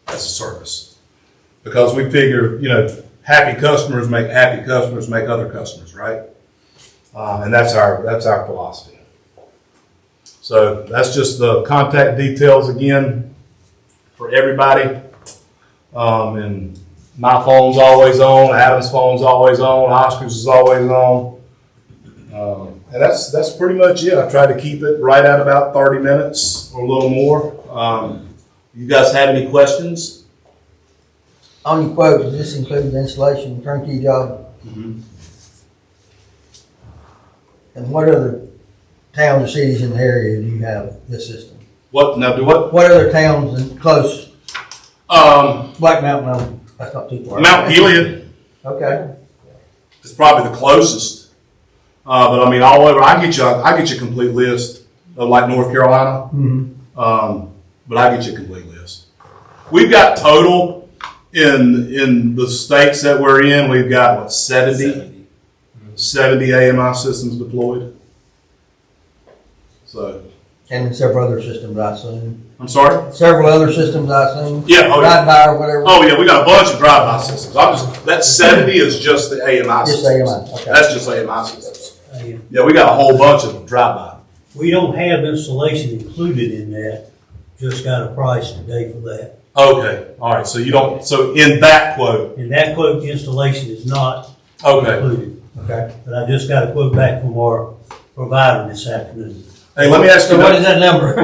as a service. Because we figure, you know, happy customers make other customers, right? And that's our philosophy. So that's just the contact details again for everybody. And my phone's always on, Adam's phone's always on, Oscar's is always on. And that's pretty much it. I try to keep it right at about 30 minutes or a little more. You guys have any questions? On your quote, does this include the installation turnkey job? Mm-hmm. And what other towns or cities in the area do you have this system? What now? Do what? What other towns in close? Black Mountain, that's not too far. Mount Gilead. Okay. It's probably the closest. But I mean, all over. I get you a complete list of like North Carolina. Mm-hmm. But I get you a complete list. We've got total in the states that we're in. We've got what 70 AMI systems deployed. So. And several other systems, I assume. I'm sorry? Several other systems, I assume. Yeah. Drive-by or whatever. Oh yeah, we got a bunch of drive-by systems. that 70 is just the AMI Just systems. AMI, okay. That's just AMI systems. Yeah, we got a whole bunch of drive-by. We don't have installation included in that, just got a price today for that. Okay, all right. So you don't. So in that quote. In that quote, the installation is not Okay. included. Okay. But I just got a quote back from our provider this afternoon. Hey, let me ask you. So what is that number?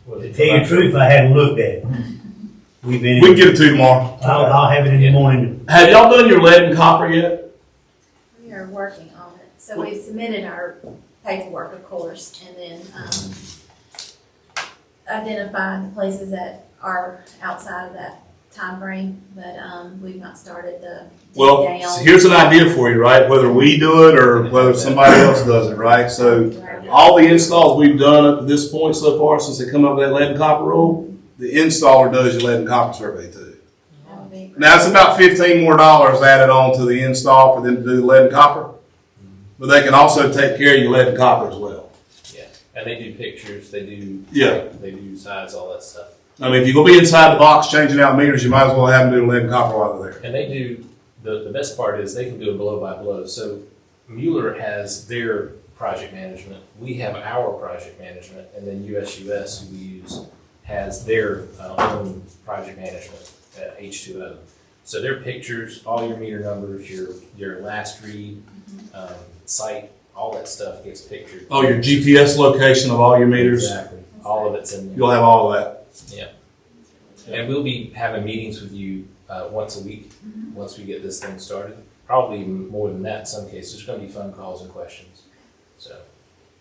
To tell you the truth, I hadn't looked at it. We can get it to you tomorrow. I'll have it in the morning. Have y'all done your lead and copper yet? We are working on it. So we've submitted our paperwork, of course, and then identified the places that are outside of that time frame, but we've not started the Well, dig down. so here's an idea for you, right? Whether we do it or whether somebody else does it, right? So all the installs we've done up to this point so far, since they come up with that lead and copper rule, the installer does your lead and copper survey too. That would be great. Now it's about $15 more added on to the install for them to do the lead and copper, but they can also take care of your lead and copper as well. Yeah, and they do pictures, they do size, all that stuff. I mean, if you're gonna be inside the box changing out meters, you might as well have them do lead and copper while they're there. And they do, the best part is they can do it blow by blow. So Mueller has their project management, we have our project management, and then USUS, who we use, has their own project management, H2O. So their pictures, all your meter numbers, your last read, site, all that stuff gets pictured. Oh, your GPS location of all your meters? Exactly. All of it's in there. You'll have all of that. And we'll be having meetings with you once a week, once we get this thing started. Probably more than that in some cases. There's going to be phone calls and questions. So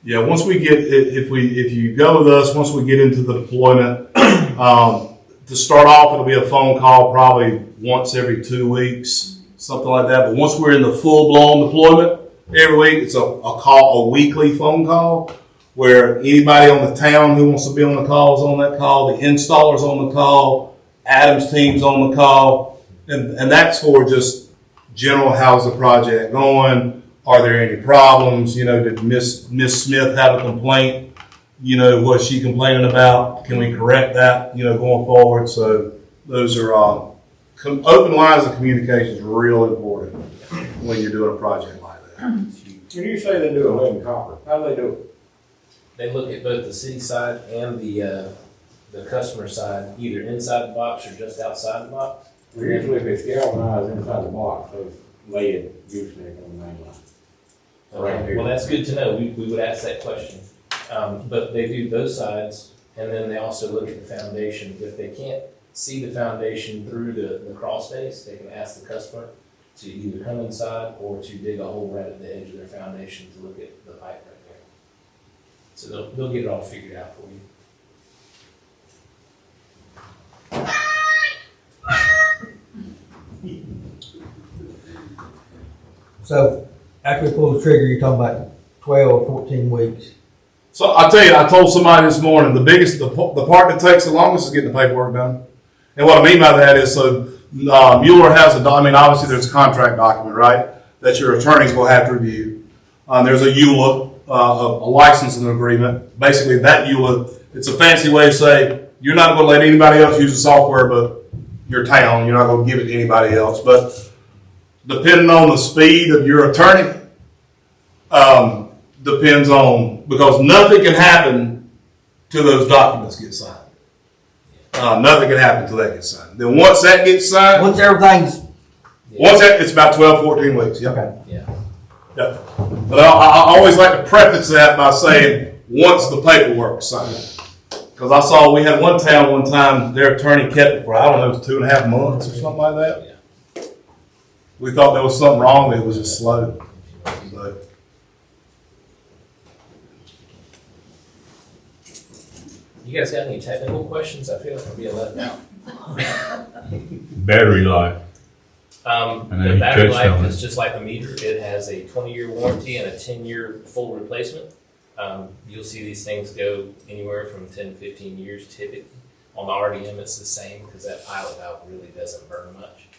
Yeah, once we get, if you go with us, once we get into the deployment, to start off, it'll be a phone call probably once every 2 weeks, something like that. But once we're in the full-blown deployment, every week, it's a weekly phone call, where anybody on the town who wants to be on the call is on that call, the installer's on the call, Adam's team's on the call, and that's for just general, how's the project going? Are there any problems? You know, did Miss Smith have a complaint? You know, what's she complaining about? Can we correct that, you know, going forward? So those are, open lines of communication is real important when you're doing a project like that. When you say they do a lead and copper, how do they do it? they look at both the city side and the customer side, either inside the box or just outside the box. Usually if it's galvanized inside the box, those lead usually on the main line. Okay, well, that's good to know. We would ask that question. But they do both sides, and then they also look at the foundation. If they can't see the foundation through the crawl space, they can ask the customer to either come inside or to dig a hole right at the edge of their foundation to look at the pipe right there. So they'll get it all figured out for you. So after we pull the trigger, you're talking about 12, 14 weeks. So I tell you, I told somebody this morning, the part that takes the longest is getting the paperwork done. And what I mean by that is, so Mueller has obviously there's a contract document, right, that your attorney's going to have to review. There's a EULA, a licensing agreement. Basically, that EULA, it's a fancy way to say you're not going to let anybody else use the software but your town. You're not going to give it to anybody else. But depending on the speed of your attorney, depends on, because nothing can happen till those documents get signed. Nothing can happen until that gets signed. Then once that gets signed, Once everything's, it's about 12, 14 weeks. Yep. okay. Yeah. Yep. But I always like to preface that by saying once the paperwork's signed. Because I saw we had one town one time, their attorney kept it for, I don't know, it was 2.5 months or something like that. Yeah. We thought there was something wrong with it, was just slow. So, You guys got any technical questions? I feel like I'm being left out. Battery life. The then you battery touched on life it. is just like a meter. It has a 20-year warranty and a 10-year full replacement. You'll see these things go anywhere from 10 to 15 years typically. On the RDM, it's the same because that pilot valve really doesn't burn much.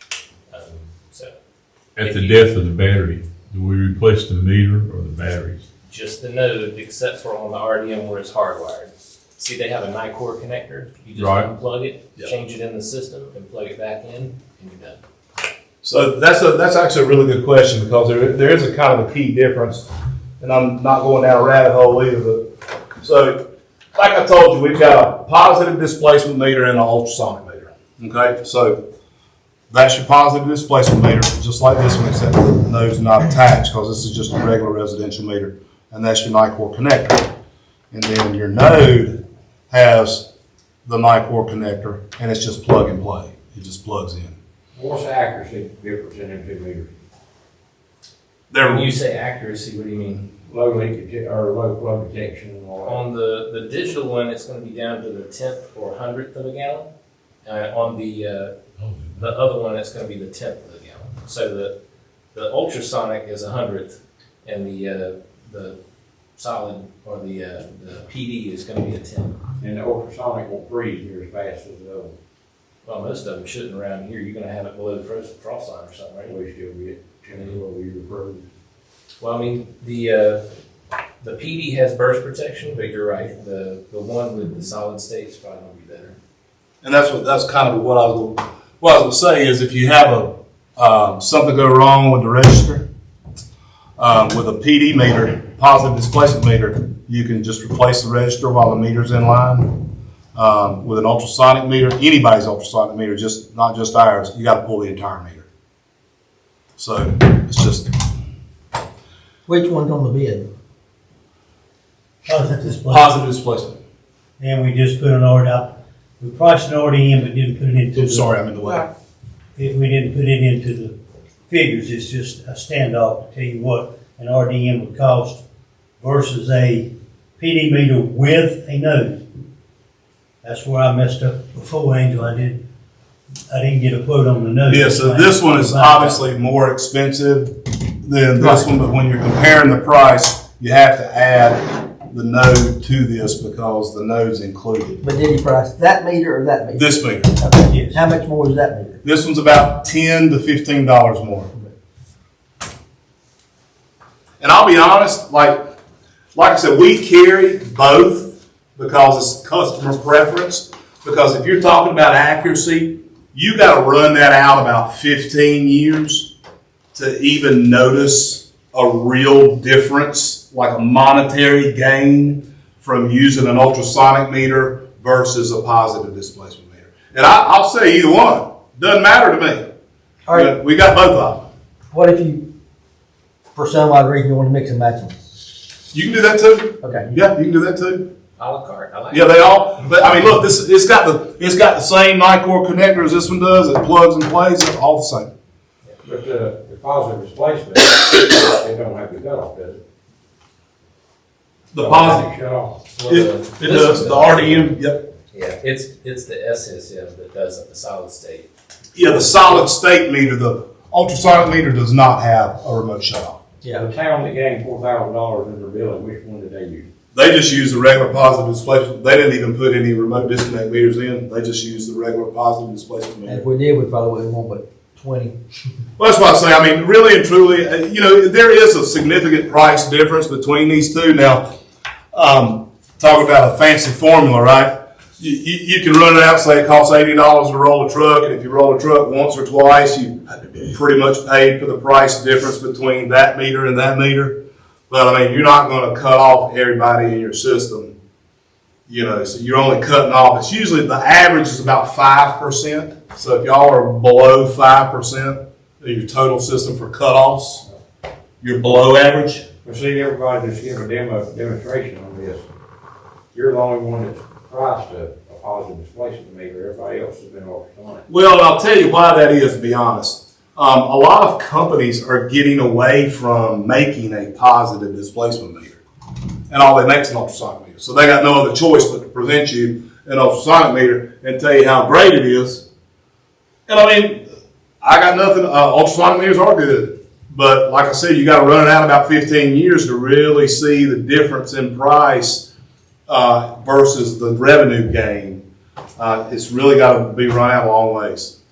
At the death of the battery, do we replace the meter or the batteries? Just the node, except for on the RDM where it's hardwired. See, they have a NICOR connector. You just Right. unplug it, Yep. change it in the system, and plug it back in, and you're done. So that's actually a really good question, because there is a kind of a key difference, and I'm not going down a rabbit hole either. But so, like I told you, we've got a positive displacement meter and an ultrasonic meter. Okay, so that's your positive displacement meter, just like this one, except the node's not attached because this is just a regular residential meter, and that's your NICOR connector. And then your node has the NICOR connector, and it's just plug and play. It just plugs in. What's the accuracy difference in them two meters? When you say accuracy, what do you mean? Low leakage or low flow detection and all that. On the digital one, it's going to be down to the 10th or 100th of a gallon. On the other one, it's going to be the 10th of a gallon. So the ultrasonic is 100th, and the solid or the PD is going to be a 10th. And the ultrasonic won't freeze near as fast as the other one. Well, most of them shouldn't around here. You're going to have it below the frost line or something, right? We still get 10 or 12 years approved. Well, I mean, the PD has burst protection, but you're right. The one with the solid state is probably going to be better. And that's kind of what I was going to say is, if you have something go wrong with the register, with a PD meter, positive displacement meter, you can just replace the register while the meter's in line. With an ultrasonic meter, anybody's ultrasonic meter, not just ours, you got to pull the entire meter. So it's just Which one's on the bid? Positive displacement. positive displacement. and we just put an order out. We priced an order in, but didn't put it into I'm the. sorry, I'm in the way. We didn't put it into the figures, it's just a standoff to tell you what an RDM would cost versus a PD meter with a node. That's where I messed up before, Angel. I didn't get a quote on the node. Yeah, so this one is obviously more expensive than this one, but when you're comparing the price, you have to add the node to this because the node's included. But did he price that meter or that meter? This meter. Okay. Yes. How much more is that meter? This one's about $10 to $15 more. And I'll be honest, like I said, we carry both because it's customer preference. Because if you're talking about accuracy, you got to run that out about 15 years to even notice a real difference, like a monetary gain from using an ultrasonic meter versus a positive displacement meter. And I'll say either one. Doesn't matter to me. All right. We got both of them. What if you, for some odd reason, you want to mix and match them? You can do that too. Okay. Yeah, you can do that too. A la carte, I like Yeah, it. they all. But I mean, look, it's got the same Nicor connector as this one does. It plugs and plays. It's all the same. But the positive displacement, it don't have to cut off, does it? The positive. Shut off. It does. The RDM. Yep. Yeah, it's the SSM that does the solid state. Yeah, the solid state meter. The ultrasonic meter does not have a remote shut off. Yeah. The town that gained $4,000 in their billing, which one did they use? They just use the regular positive displacement. They didn't even put any remote disconnect meters in. They just used the regular positive displacement And meter. if we did, we probably wouldn't want but 20. Well, that's what I say. I mean, really and truly, there is a significant price difference between these two. Now, talk about a fancy formula, right? You can run it out, say it costs $80 to roll a truck, and if you roll a truck once or twice, you pretty much paid for the price difference between that meter and that meter. But I mean, you're not going to cut off everybody in your system, so you're only cutting off. It's usually the average is about 5%. So if y'all are below 5% of your total system for cutoffs, you're below average. Well, see, everybody just give a demonstration on this. You're the only one that's priced a positive displacement meter. Everybody else has been ultrasonic. Well, and I'll tell you why that is, to be honest. A lot of companies are getting away from making a positive displacement meter. And all they make is an ultrasonic meter. So they got no other choice but to present you an ultrasonic meter and tell you how great it is. And I mean, I got nothing, ultrasonic meters are good. But like I said, you got to run it out about 15 years to really see the difference in price versus the revenue gain. It's really got to be run out a long ways.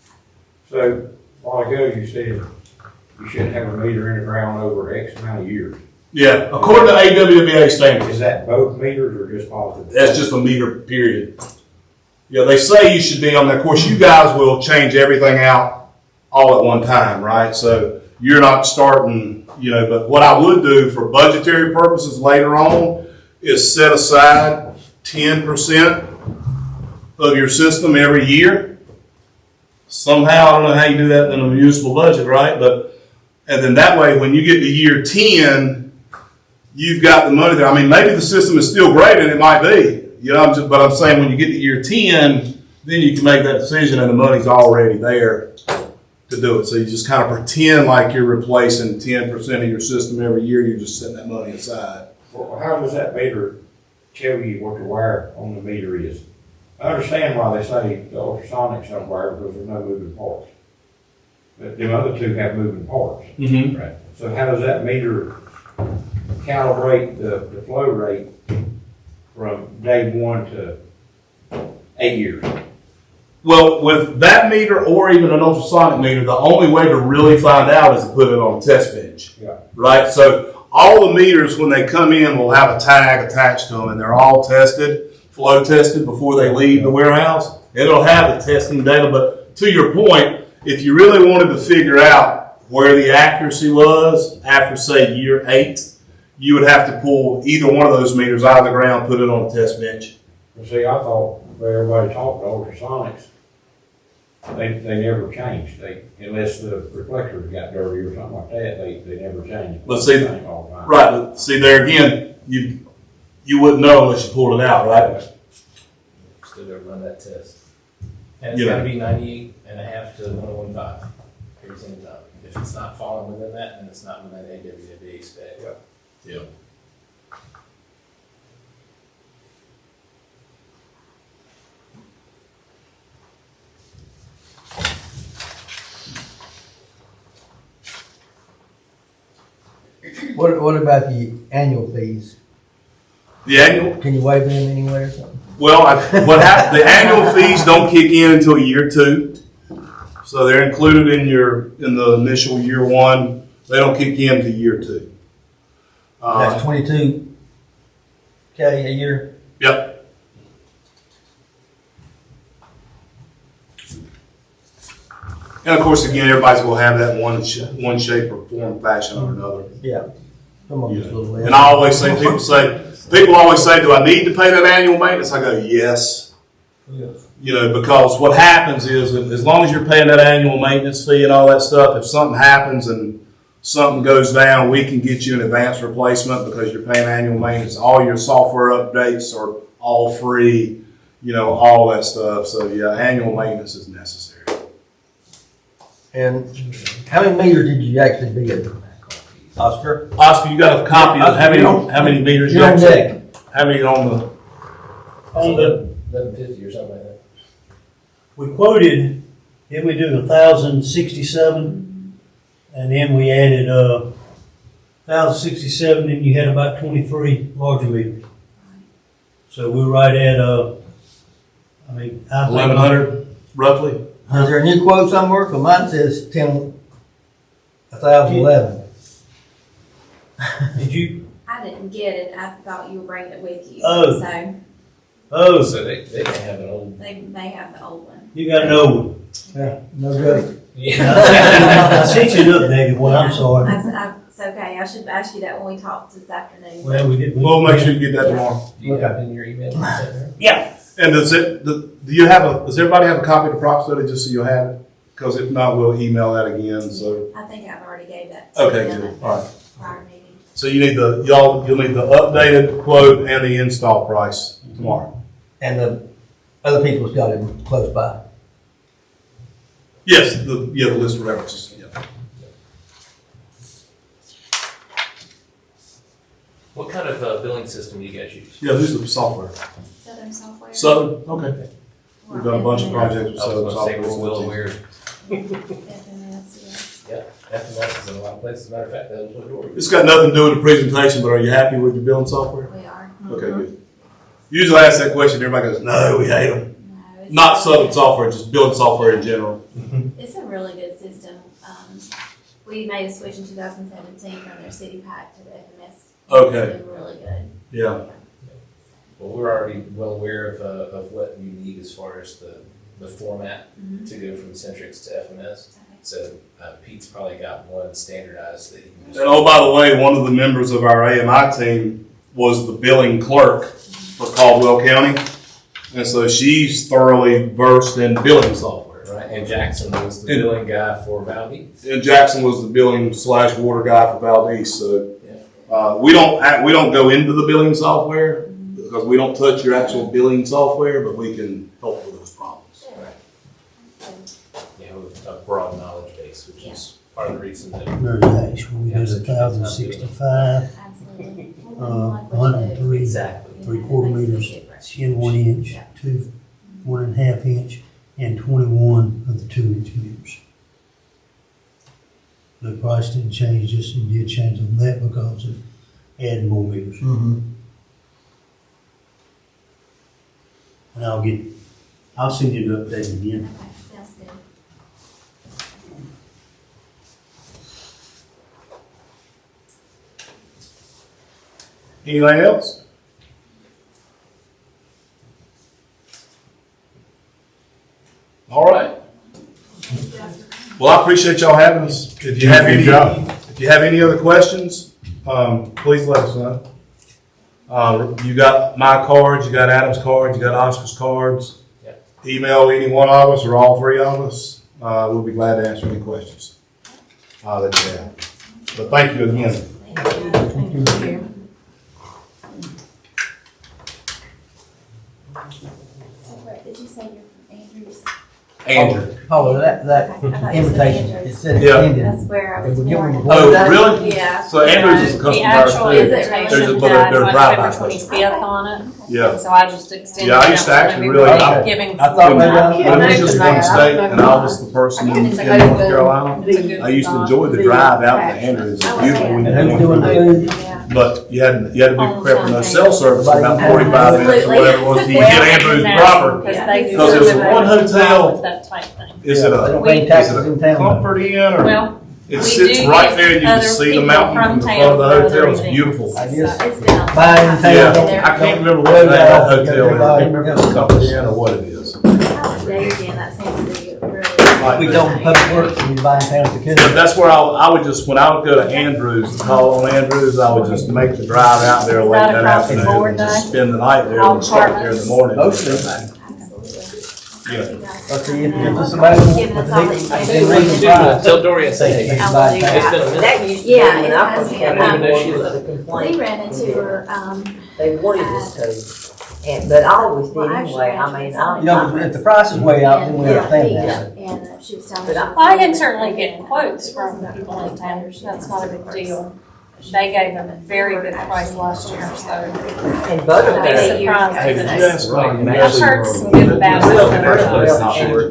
So, a while ago, you said you shouldn't have a meter in the ground over X amount of years. Yeah, according to AWBA standards. Is that both meters or just positive? That's just a meter, period. Yeah, they say you should be on there. Of course, you guys will change everything out all at one time, right? So you're not starting, but what I would do for budgetary purposes later on is set aside 10% of your system every year. Somehow, I don't know how you do that in a municipal budget, right? And then that way, when you get to year 10, you've got the money there. I mean, maybe the system is still great, and it might be. But I'm saying when you get to year 10, then you can make that decision, and the money's already there to do it. So you just kind of pretend like you're replacing 10% of your system every year. You're just setting that money aside. Well, how does that meter tell you what the wire on the meter is? I understand why they say the ultrasonics don't wire because there's no moving parts. But the other two have moving parts. Mm-hmm. Right. So how does that meter calibrate the flow rate from day 1 to 8 years? Well, with that meter or even an ultrasonic meter, the only way to really find out is to put it on a test bench. Yeah. Right? So all the meters, when they come in, will have a tag attached to them, and they're all tested, flow tested before they leave the warehouse. It'll have the testing data, but to your point, if you really wanted to figure out where the accuracy was after, say, year 8, you would have to pull either one of those meters out of the ground, put it on a test bench. Well, see, I thought when everybody talked ultrasonics, they never changed. Unless the reflectors got dirty or something like that, they never changed. But see, all the time. right, but see there again, you wouldn't know unless you pulled it out, right? to go run that test. And it's gotta be 98.5 to 101.5 every single time. If it's not falling within that, then it's not within AWB spec. Yeah. What about the annual fees? The annual, Can you waive them anywhere or something? well, the annual fees don't kick in until year 2. So they're included in the initial year 1. They don't kick in to year 2. That's $22K a year? Yep. And of course, again, everybody's gonna have that one shape or form, fashion or another. Yeah. Some of it's a little less. And I always say, people always say, do I need to pay that annual maintenance? I go, yes. You know, because what happens is, as long as you're paying that annual maintenance fee and all that stuff, if something happens and something goes down, we can get you an advanced replacement because you're paying annual maintenance. All your software updates are all free, you know, all that stuff. So yeah, annual maintenance is necessary. And how many meters did you actually bid, Oscar? Oscar, you got a copy of how many meters you You're on actually, deck. how many on the, On the, 1150 or something like that. we quoted, then we do 1,067, and then we added, 1,067, and you had about 23 larger meters. So we're right at, I think. 1,100 roughly? Is there a new quote somewhere? Cause mine says 1,011. Did you? I didn't get it. I thought you were bringing it with you. Oh. So Oh, So they may have an old. they may have the old one. you got an old one. Yeah, no joke. Yeah. I sent you an updated one, I'm sorry. It's okay. I should ask you that when we talked this afternoon. Well, we did. We'll make sure you get that tomorrow. Do you have it in your email? Yeah. And does everybody have a copy of the prop study just so you'll have it? Because if not, we'll email that again, so. I think I've already gave that to Okay, them good. at All right. the prior meeting. So you need you'll need the updated quote and the install price tomorrow. And the other people's got it close by. Yes, the list of references, yeah. What kind of billing system do you guys use? Yeah, this is the software. Southern Software. Southern, okay. We've done a bunch of projects with I was Southern going to say we're software. well aware. FMS, yes. Yeah, FMS is in a lot of places. As a matter of fact, that was what door. It's got nothing to do with the presentation, but are you happy with your billing software? We are. Okay, good. Usually I ask that question, everybody goes, no, we hate them. No, it's Not Southern software, just billing software in general. It's a really good system. We made a switch in 2017 from their city pack to the FMS. Okay. It's been really good. Yeah. Well, we're already well aware of what you need as far as the format to go from Centrix to FMS. Okay. So Pete's probably got one standardized that you can just. And oh, by the way, one of the members of our AMI team was the billing clerk for Caldwell County. And so she's thoroughly versed in billing software. Right, and Jackson was the billing guy for Valdez. And Jackson was the billing / water guy for Valdez. So Yeah. we don't go into the billing software because we don't touch your actual billing software, but we can help with those problems. Yeah, with a broad knowledge base, which is part of the reason that. Very nice. We did 1,065, Absolutely. 103, Exactly. 3/4 meters, 10 1-inch, 2 1.5 inch, and 21 of the 2-inch meters. The price didn't change, just it did change on that because of adding more meters. Mm-hmm. And I'll send you the update again. Okay, sounds good. Anything else? All right. Well, I appreciate y'all having us. If you have any other questions, please let us know. You got my cards, you got Adam's cards, you got Oscar's cards. Yep. Email any one of us or all three of us. We'll be glad to answer any questions that you have. But thank you again. Thank you. Andrew. Paula, that Okay, I thought you said invitation, Andrews. it said Yeah. extended. That's where I They was would give more. them Oh, one day. really? Yeah. So Andrews is a The custom actual tire too. Is it really? invitation But had they're drive-by October customers. 25th on it. Yeah. And so I just extended. Yeah, I that used to one. actually We really- were I- giving. I thought maybe When I- it was just one state and I was the person in North Carolina, It's a good I used to thought. enjoy the drive out to Andrews. It's beautiful when And you're who's doing doing food? Yeah. But you had to be prepared for no cell service for about 45 minutes or Absolutely. whatever it was to Well, get Andrews now, proper. Because they do. Because there's everything one hotel- with That type thing. Is it They a, don't pay We- taxes in town. Comfort Inn or? Well, It we sits do right get there, you can other see the people mountain from the front of the town for hotel, other it's events. beautiful. I guess It's been a buying long in time. Yeah, town. I can't remember what the name of that hotel is, I can't remember if it's Comfort Inn or what it is. Daisy, and that seems to be really. We don't public works and we buy in town for kids. But that's where I would just, when I would go to Andrews, call on Andrews, I would just make the drive out there late that across the afternoon board and just day? spend the night there All and start there in the morning. Mostly. Yeah. Let's see if there's somebody Giving us all with this the information. reason why. Tell Doria say hey. I will do It's that. been a minute. That used to be Yeah, when it I has first been. came in, there She was was- a We complaint. ran into her, They wanted us to, but I always did well, actually, anyway, I mean, You know, if the price is way out, then we and, understand that. and she was telling But me. I- I can certainly get quotes from people in town, that's not a big deal. They gave them a very good price last year, so And I'd butter. be Hey, surprised Hey, if did you it's. ask I've heard some good about it.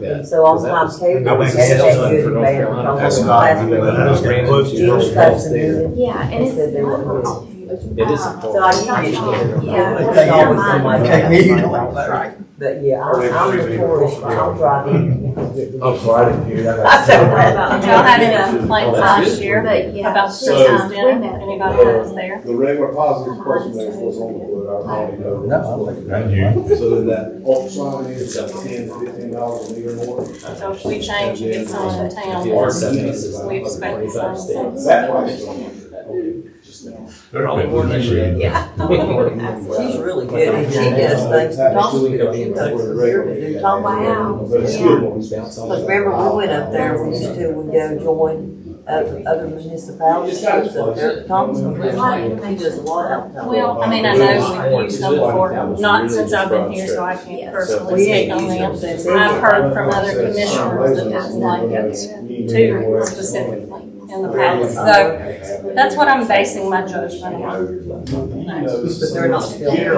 And so on time table, Go back we had and that get good some bad. That's Because not- last week, Let's get quotes. Jim's got some good. Yeah, and They said they were good. it's. It is So I usually get it. Yeah. They It's take always everything, somebody they take else. me, you don't like that. But yeah, I'm notorious, I'll drive in and get the. Oh, so I didn't hear that. I said, well, Did y'all have any complaints last year But yeah. about she, Susan's we dinner? met. Anybody that was there? The regular positive question that was on the board, I already know. No, I don't think Right here. So then that ultrasound is $10 to $15 a meter more. So if we change and get someone in town, If you are 76, we expect the same. That price. They're good. Yeah. She's really good, and she does things for Thomasville, she goes from here to do Thomasville. But it's good when we bounce Because remember, we went up there, we used to, we go join other municipalities, she was up there at Thomasville, she does a lot out there. Well, I mean, I know we've used them before, not since I've been here, so I can't personally speak on them. I've heard from other commissioners that it's like it too specifically in the past. So that's what I'm basing my judgment on. But they're not still here. I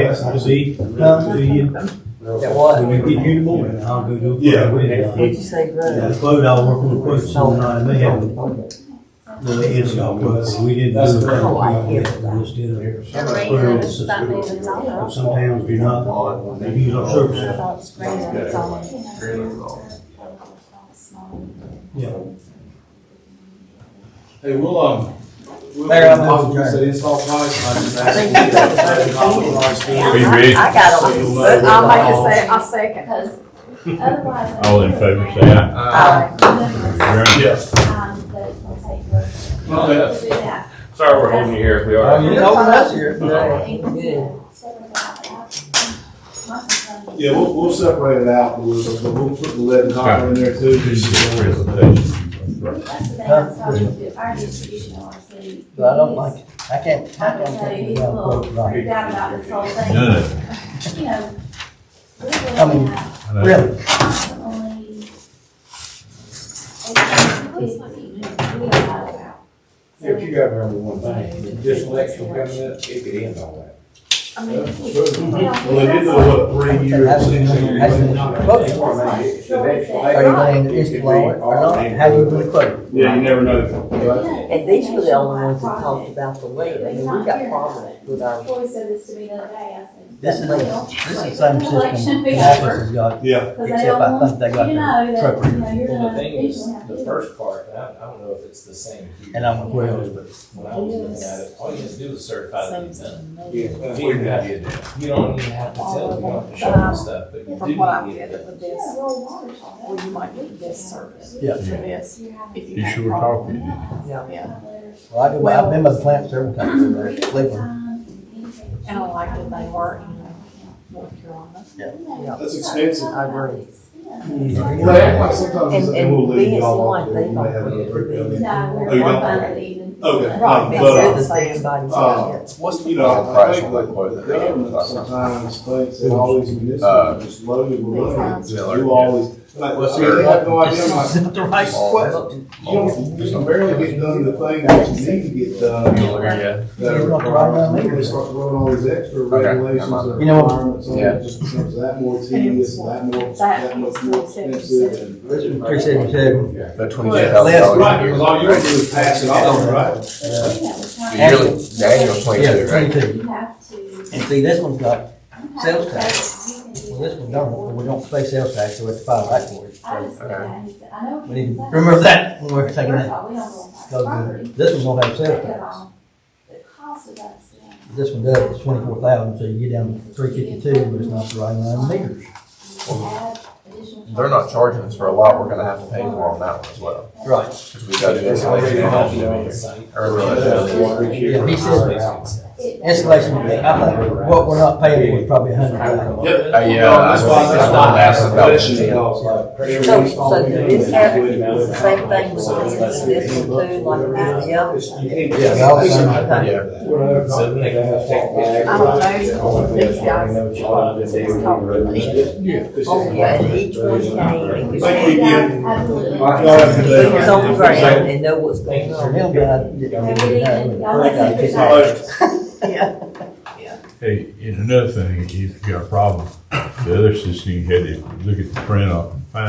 have some to be, to you. That what? When you get here in the morning, I'll go do it. Yeah. What'd you say, Yeah, brother? the quote, I'll work on the quote, so I may have the install quote, we didn't do it. We just did a quote on the system. But some towns do not, they use our services. Yeah. Hey, we'll Mayor, I'm moving you adjourned. said install price, I just asked you. Are you ready? I got them. I'll make a second. Because otherwise. All in favor, say aye. Adjourned. Yes. That it's gonna take us. Okay. We'll do that. Sorry we're holding you here if we Oh, are. you know us here. Good. Yeah, we'll separate it out, but we'll put the lead and copper in there too. Presentation. That's the thing, I'm sorry, with our distribution RC. But I don't like, I can't I can tell you, take he's it a down little quote, right? freaked out about this whole thing. No, You know, we really I mean, have no. Really? approximately 850 we don't know about. Yeah, but you gotta remember one thing, this election coming up, it could end all that. I mean, Well, they did the, what, 3 years, 6 years? Are you going to install it or not? How do you put it quote? Yeah, you never know. And these were the only ones that talked about the lead, I mean, we got problems with our. Troy said this to me the other day, I said. This is the same Election system be Mathis over. has got, Yeah. Because they except don't I want think they you got to know their that, truck you know, you're Well, gonna, the thing you're is, gonna have to the do first part, I don't know if it's the same here. and I'm with Wells, but When I was looking at it, all you have to do is certify that it's done. Yeah. You don't even have to tell them, you don't have to show them stuff, but you do From what I'm need to getting get with it. this, Yeah, well, water's all that. well, you might need this service Yeah. for this. If You have sure problems. talking? Yeah, well, I've been by the plant several times over there, Cleveland. and I like that they were in North Carolina. That's expensive. I agree. Well, they act like sometimes, And and we'll leave being y'all one on, thing, we may have another brick building. No, Oh, we're you one don't? time that even. Okay, Right, Be but, good to see everybody see it. What's the you know, final price I think on that the quote that they gave government us? sometimes thinks that all these municipalities just loaded with money, just do all these, like, Well, see, they have no idea, I'm like, It's not the right question. you don't, just barely get done the thing that you need to get done. Yeah. That are required, and they start throwing all these extra regulations and You know what? requirements on it, just becomes that more tedious, that much more expensive. and- Appreciate you sharing. The $22,000. Right, because all you're gonna do is pass it on, right? The yearly, the annual 22, Yeah, right? 22. You have to. And see, this one's got sales tax. Well, this one don't, we don't pay sales tax, so we have to file back for it. I just, So, he said, I know. we need to remember that when we're taking First that. of all, we don't go on So, property. this one won't have sales Second of tax. all, the cost of us, This one does, it's 24,000, so you get down to 352, but it's not the right amount of meters. add additional. They're not charging us for a lot, we're gonna have to pay for on that one as well. Right. Because we gotta do installation and all Yeah, he said installation, I think what we're not paying for is probably $100,000. Yeah, That's why that's why I'm asking about the 10. So this have, it's the same thing, with this one too, like the others? Yeah, all the same. Okay. Yeah. I don't know, these guys. Oh, yeah, and each one came and Thank you, Jim. Absolutely. he was on the ground and know what's going So on. them guys didn't really know, the other guy took it. Yeah. Hey, and another thing, if you got a problem, the other system, you had to look at the printout and find